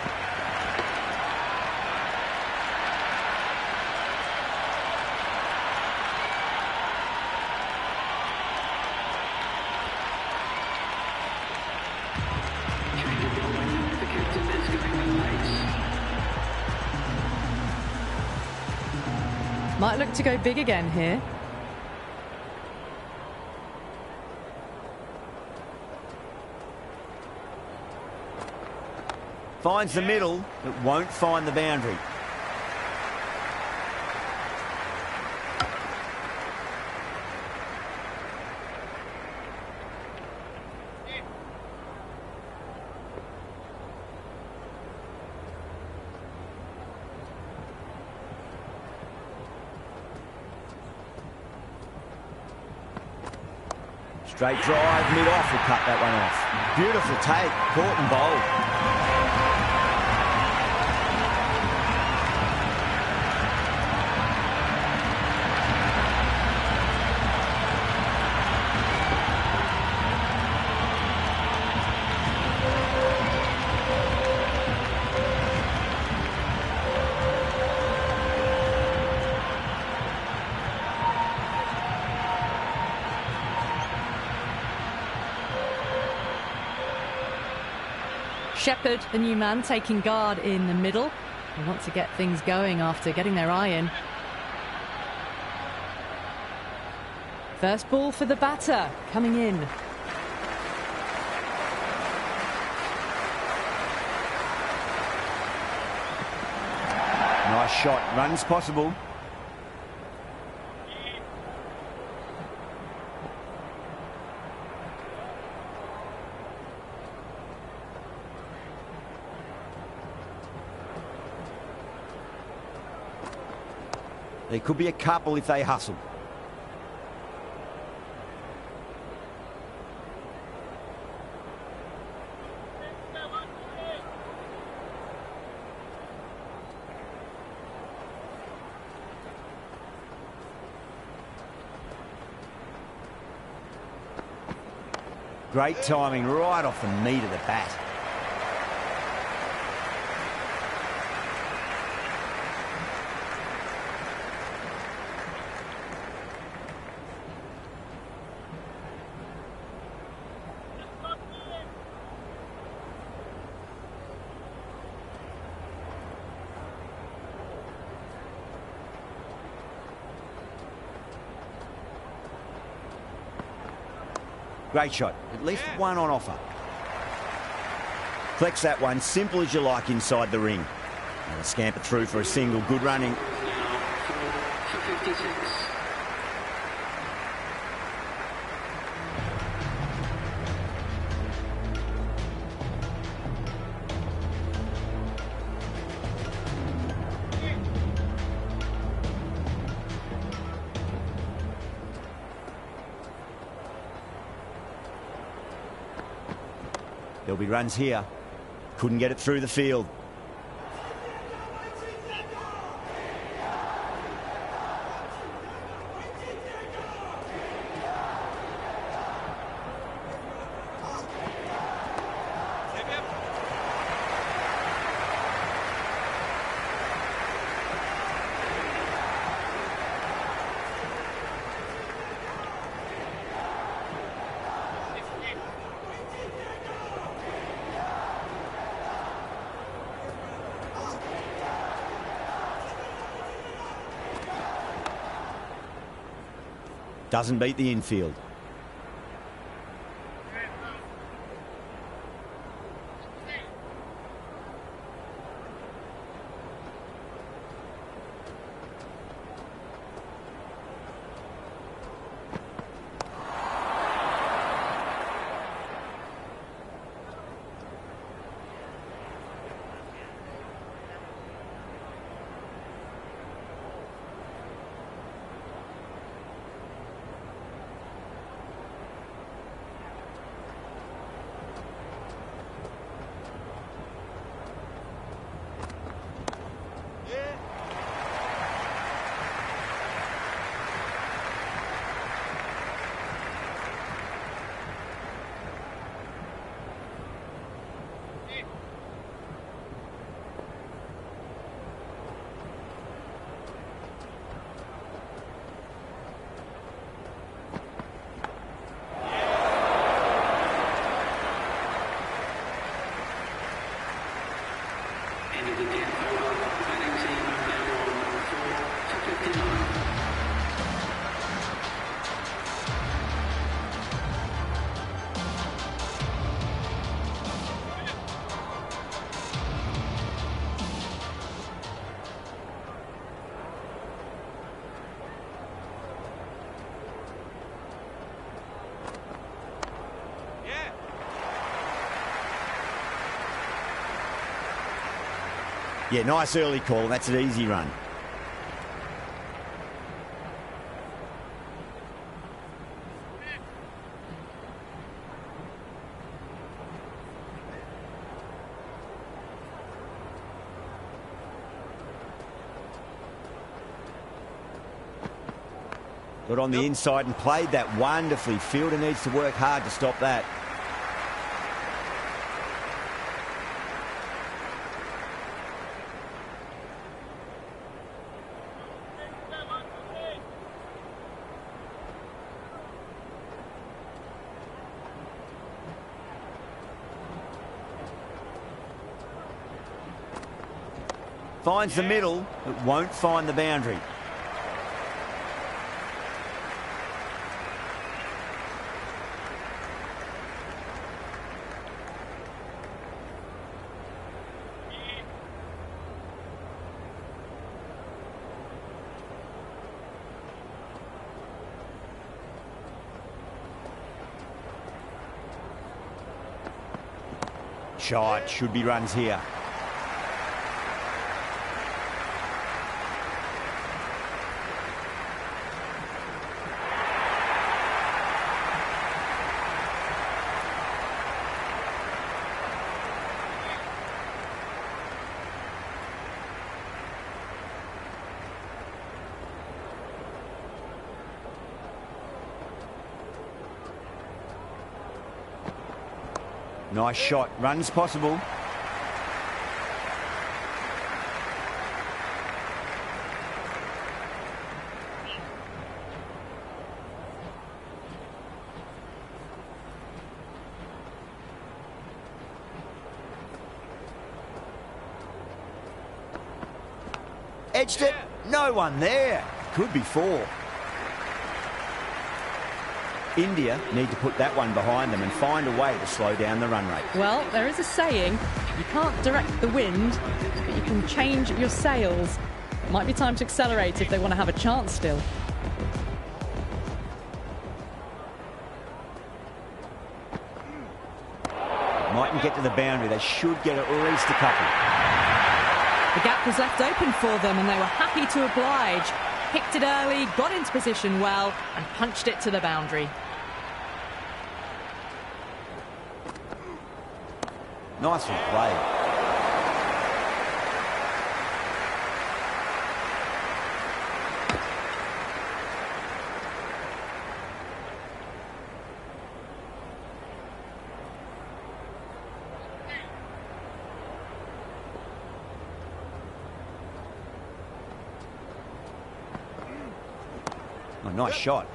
Might look to go big again here. Finds the middle, but won't find the boundary. Straight drive, mid-off will cut that one off. Beautiful take, caught and bowled. Shepherd, the new man, taking guard in the middle. They want to get things going after getting their eye in. First ball for the batter, coming in. Nice shot. Run's possible. There could be a couple if they hustle. Great timing right off the meat of the bat. Great shot. At least one on offer. Collects that one, simple as you like, inside the ring. And a scamper through for a single. Good running. For 56. There'll be runs here. Couldn't get it through the field. Doesn't beat the infield. Yeah, nice early call. That's an easy run. Got on the inside and played that wonderfully. Fielder needs to work hard to stop that. Finds the middle, but won't find the boundary. shot. Should be runs here. Nice shot. Runs possible. Edged it. No one there. Could be 4. India need to put that one behind them and find a way to slow down the run rate. Well, there is a saying, you can't direct the wind, but you can change your sails. Might be time to accelerate if they want to have a chance still. Mightn't get to the boundary. They should get at least a couple. The gap was left open for them and they were happy to oblige. Picked it early, got into position well and punched it to the boundary. Nicely played. Oh, nice shot.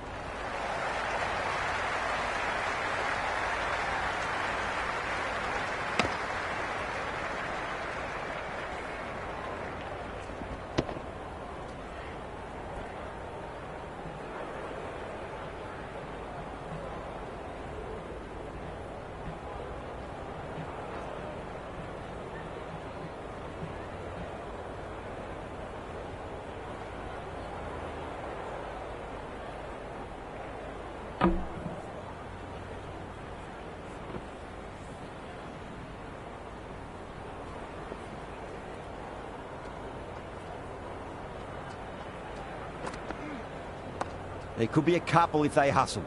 There could be a couple if they hustle.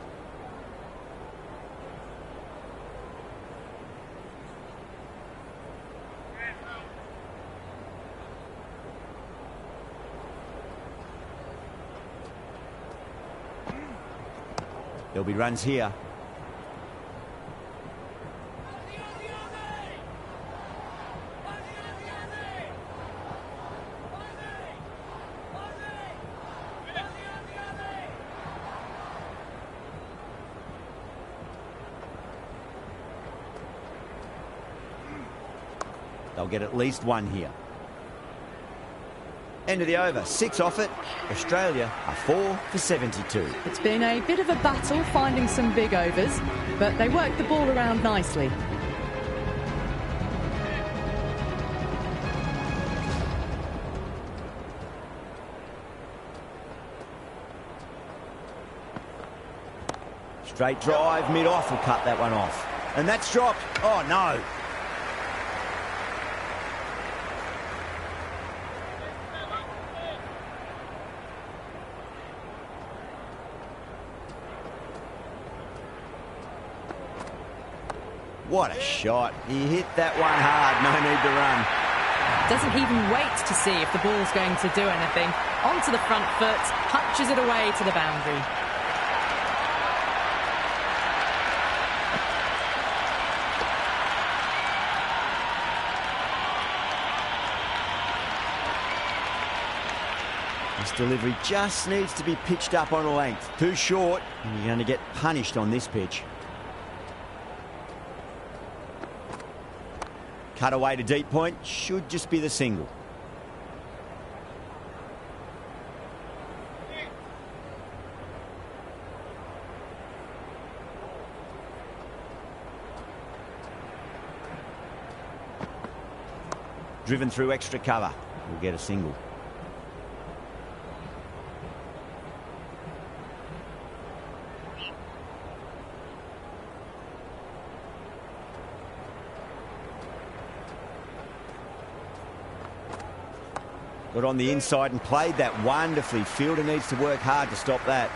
There'll be runs here. They'll get at least one here. End of the over. 6 off it. Australia are 4 for 72. It's been a bit of a battle finding some big overs, but they worked the ball around nicely. Straight drive, mid-off will cut that one off. And that's dropped. Oh, no. What a shot. He hit that one hard. No need to run. Doesn't even wait to see if the ball's going to do anything. Onto the front foot, punches it away to the boundary. This delivery just needs to be pitched up on a length. Too short, and you're going to get punished on this pitch. Cut away to deep point, should just be the single. Driven through extra cover, we'll get a single. Got on the inside and played that wonderfully. Fielder needs to work hard to stop that.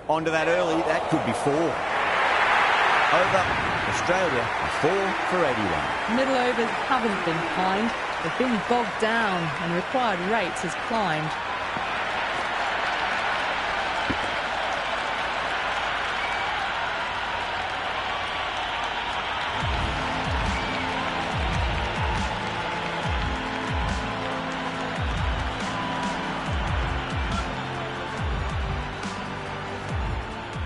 Onto that early, that could be 4. Over, Australia, 4 for 81. Middle overs haven't been kind. They've been bogged down and required rate has climbed.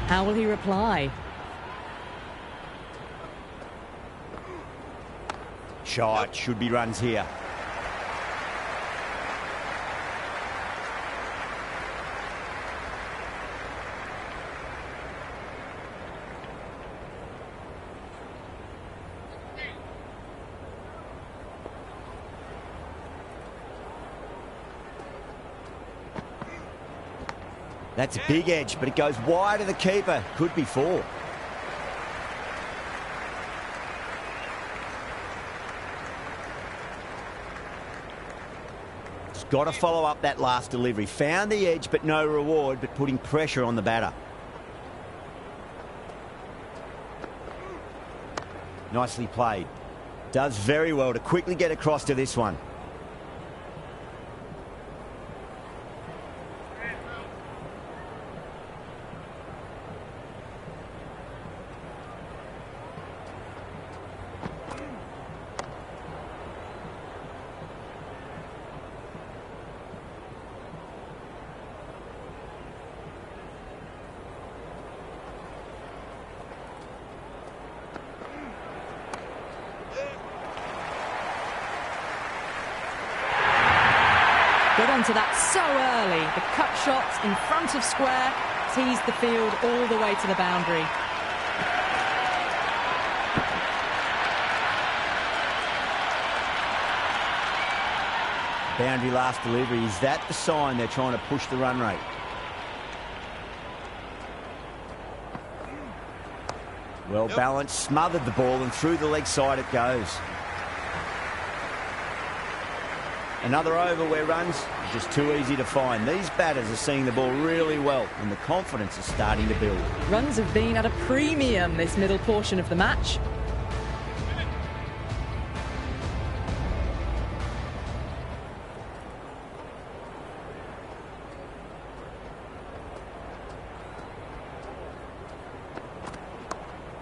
How will he reply? Shot, should be runs here. That's a big edge, but it goes wide of the keeper. Could be 4. It's got to follow up that last delivery. Found the edge, but no reward, but putting pressure on the batter. Nicely played. Does very well to quickly get across to this one. Got onto that so early. The cut shot in front of square teased the field all the way to the boundary. Boundary last delivery. Is that the sign they're trying to push the run rate? Well balanced, smothered the ball, and through the leg side it goes. Another over where runs are just too easy to find. These batters are seeing the ball really well, and the confidence is starting to build. Runs have been at a premium this middle portion of the match.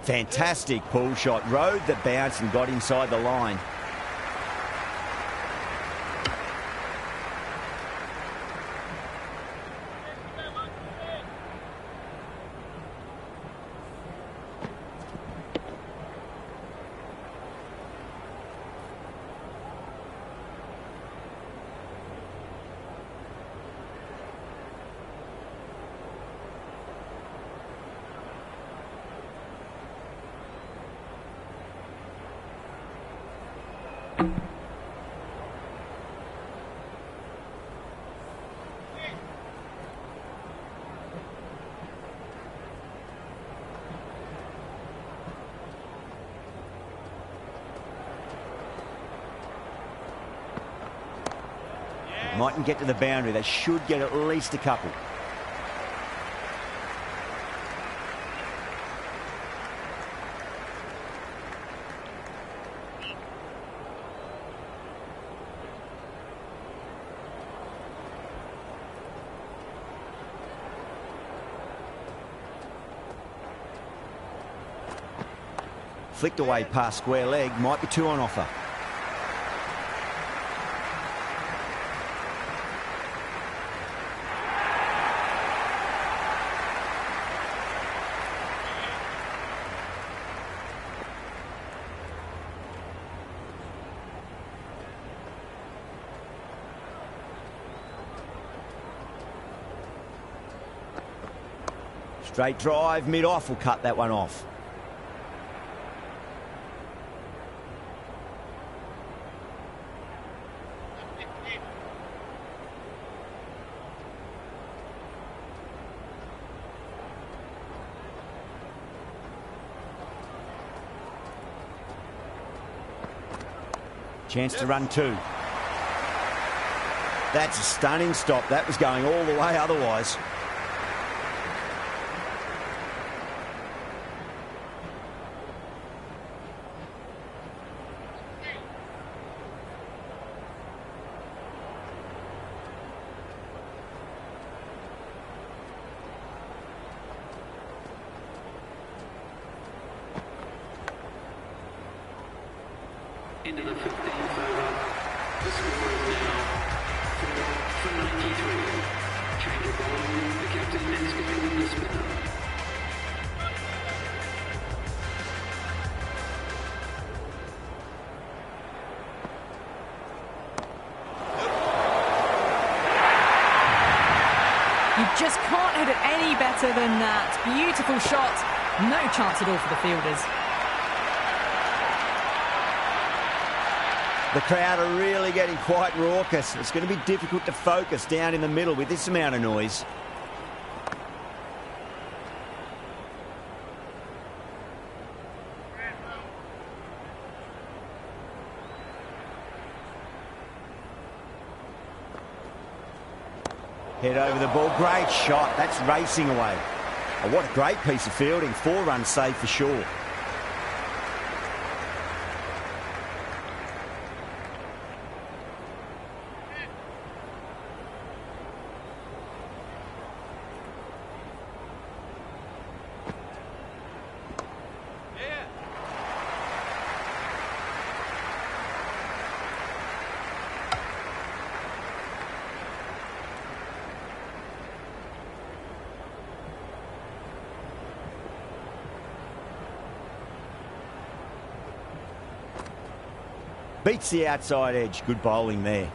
Fantastic pull shot. Rode the bounce and got inside the line. Mightn't get to the boundary. They should get at least a couple. Flicked away past square leg. Might be 2 on offer. Straight drive, mid-off will cut that one off. Chance to run two. That's a stunning stop. That was going all the way otherwise. Into the 15th over. The score is now 4 for 93. Change of bowling. The captain is going with the spinner. You just can't hit it any better than that. Beautiful shot. No chance at all for the fielders. The crowd are really getting quite raucous. It's going to be difficult to focus down in the middle with this amount of noise. Head over the ball. Great shot. That's racing away. Oh, what a great piece of fielding. 4 runs saved for sure. Beats the outside edge. Good bowling there.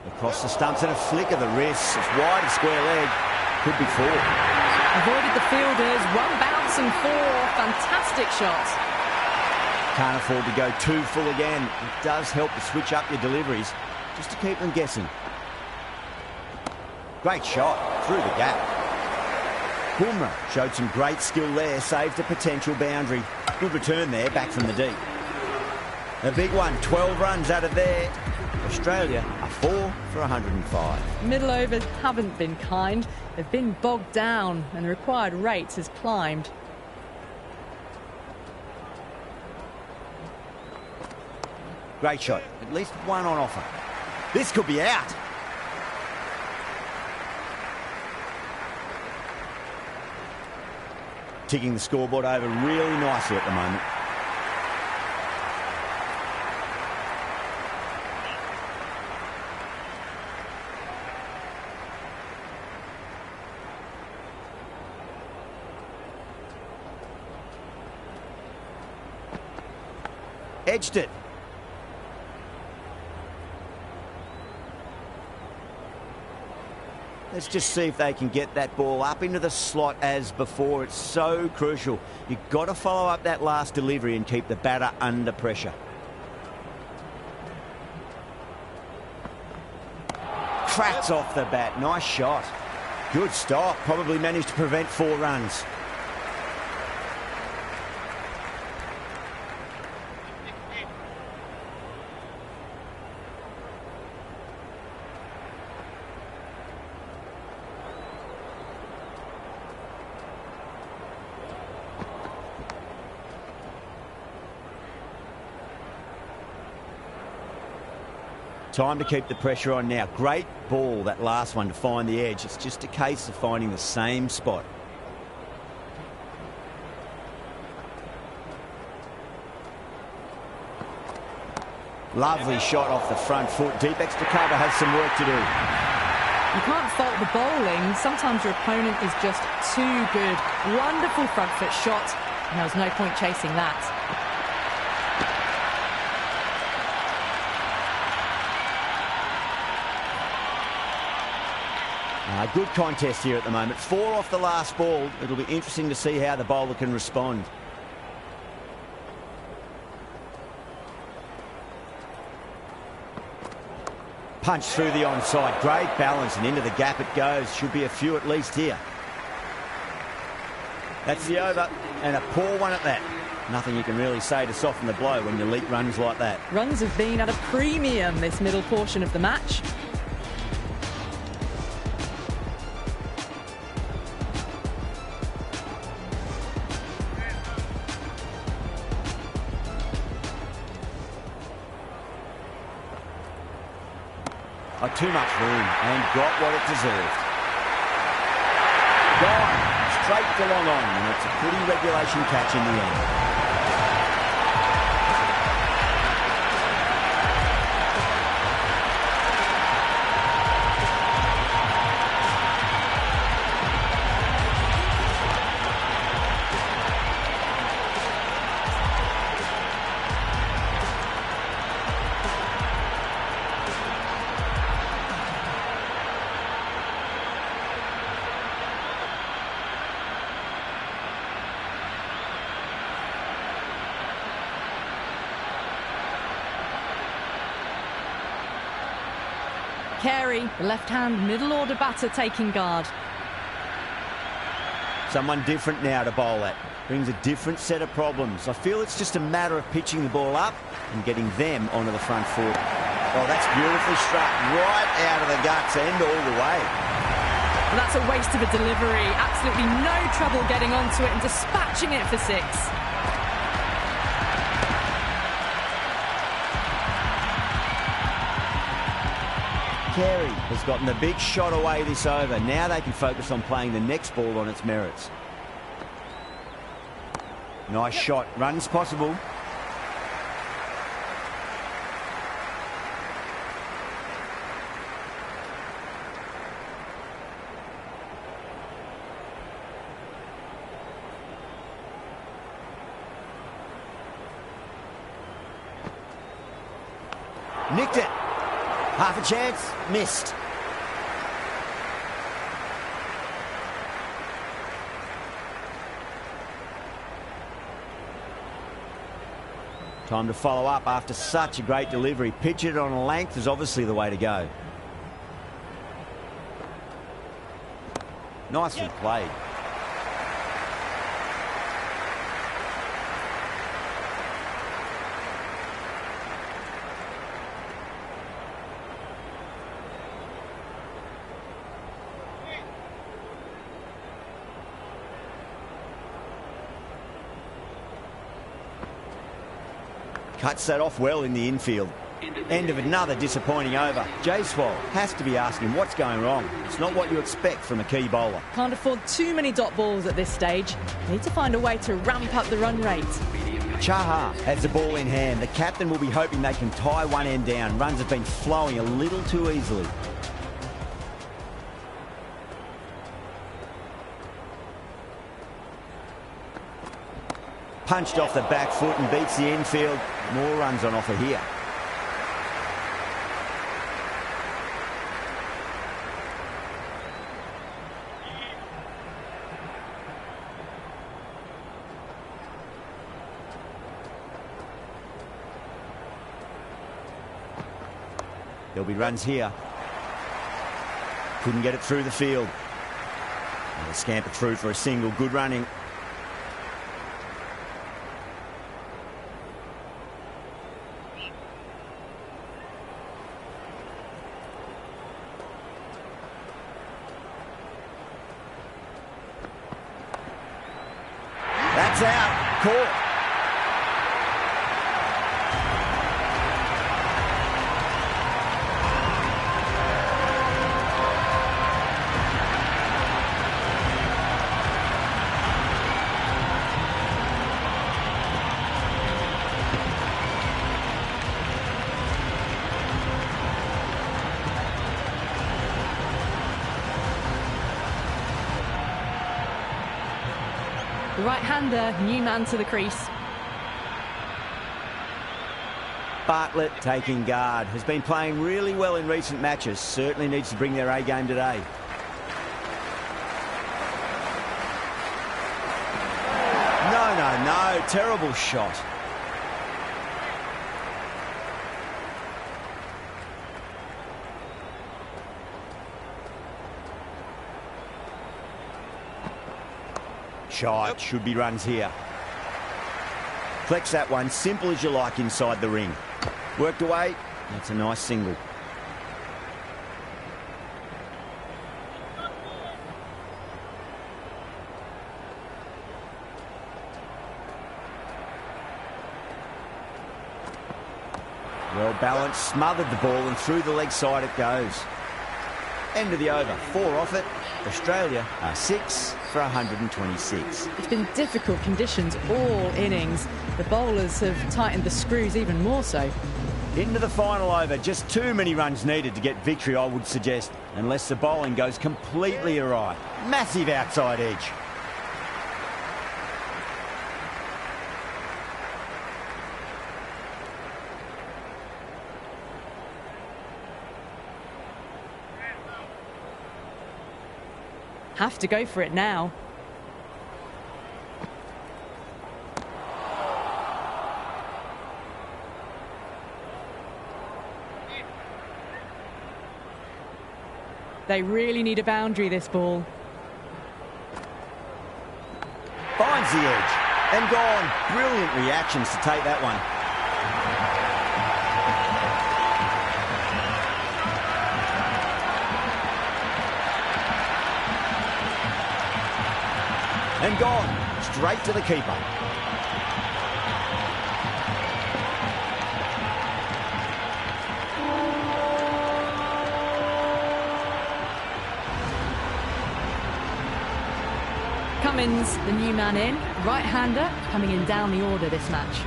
Across the stumps and a flick of the wrist. It's wide of square leg. Could be 4. Avoided the fielders. 1 bounce and 4. Fantastic shots. Can't afford to go too full again. It does help to switch up your deliveries, just to keep them guessing. Great shot through the gap. Bumrah showed some great skill there, saved a potential boundary. Good return there, back from the deep. A big one, 12 runs out of there. Australia are 4 for 105. Middle overs haven't been kind. They've been bogged down and the required rate has climbed. Great shot, at least one on offer. This could be out. Ticking the scoreboard over really nicely at the moment. Edged it. Let's just see if they can get that ball up into the slot as before. It's so crucial. You've got to follow up that last delivery and keep the batter under pressure. Cracks off the bat. Nice shot. Good stop. Probably managed to prevent 4 runs. Time to keep the pressure on now. Great ball, that last one, to find the edge. It's just a case of finding the same spot. Lovely shot off the front foot. Deep extra cover has some work to do. You can't fault the bowling. Sometimes your opponent is just too good. Wonderful front foot shot, and there was no point chasing that. Good contest here at the moment. 4 off the last ball. It'll be interesting to see how the bowler can respond. Punch through the onside. Great balance, and into the gap it goes. Should be a few at least here. That's the over, and a poor one at that. Nothing you can really say to soften the blow when you leak runs like that. Runs have been at a premium this middle portion of the match. Too much room, and got what it deserved. Gone, straight to long on, and it's a pretty regulation catch in the end. Carey, the left-hand middle-order batter, taking guard. Someone different now to bowl at. Brings a different set of problems. I feel it's just a matter of pitching the ball up and getting them onto the front foot. Oh, that's beautifully struck right out of the guts and all the way. Well, that's a waste of a delivery. Absolutely no trouble getting onto it and dispatching it for 6. Carey has gotten the big shot away this over. Now they can focus on playing the next ball on its merits. Nice shot. Runs possible. Nicked it. Half a chance, missed. Time to follow up after such a great delivery. Pitch it on a length is obviously the way to go. Nicely played. Cuts that off well in the infield. End of another disappointing over. Jaiswal has to be asking what's going wrong. It's not what you expect from a key bowler. Can't afford too many dot balls at this stage. Need to find a way to ramp up the run rate. Chahar has the ball in hand. The captain will be hoping they can tie one end down. Runs have been flowing a little too easily. Punched off the back foot and beats the infield. More runs on offer here. There'll be runs here. Couldn't get it through the field. And they scamper through for a single. Good running. That's out. Caught. The right-hander, new man to the crease. Bartlett taking guard. Has been playing really well in recent matches. Certainly needs to bring their A game today. No. Terrible shot. Shot, should be runs here. Flex that one, simple as you like inside the ring. Worked away, that's a nice single. Well balanced, smothered the ball and through the leg side it goes. End of the over, 4 off it. Australia are 6 for 126. It's been difficult conditions all innings. The bowlers have tightened the screws even more so. Into the final over, just too many runs needed to get victory, I would suggest, unless the bowling goes completely awry. Massive outside edge. Have to go for it now. They really need a boundary, this ball. Finds the edge and gone. Brilliant reactions to take that one. And gone, straight to the keeper. Cummins, the new man in, right-hander, coming in down the order this match.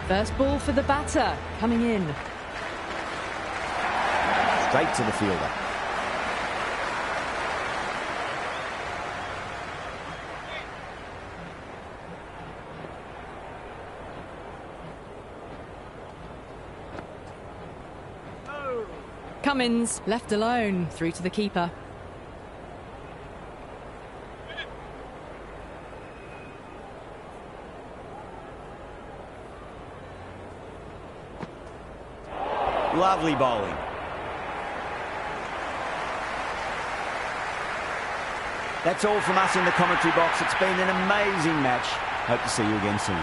First ball for the batter, coming in. Straight to the fielder. Cummins, left alone, through to the keeper. Lovely bowling. That's all from us in the commentary box. It's been an amazing match. Hope to see you again soon.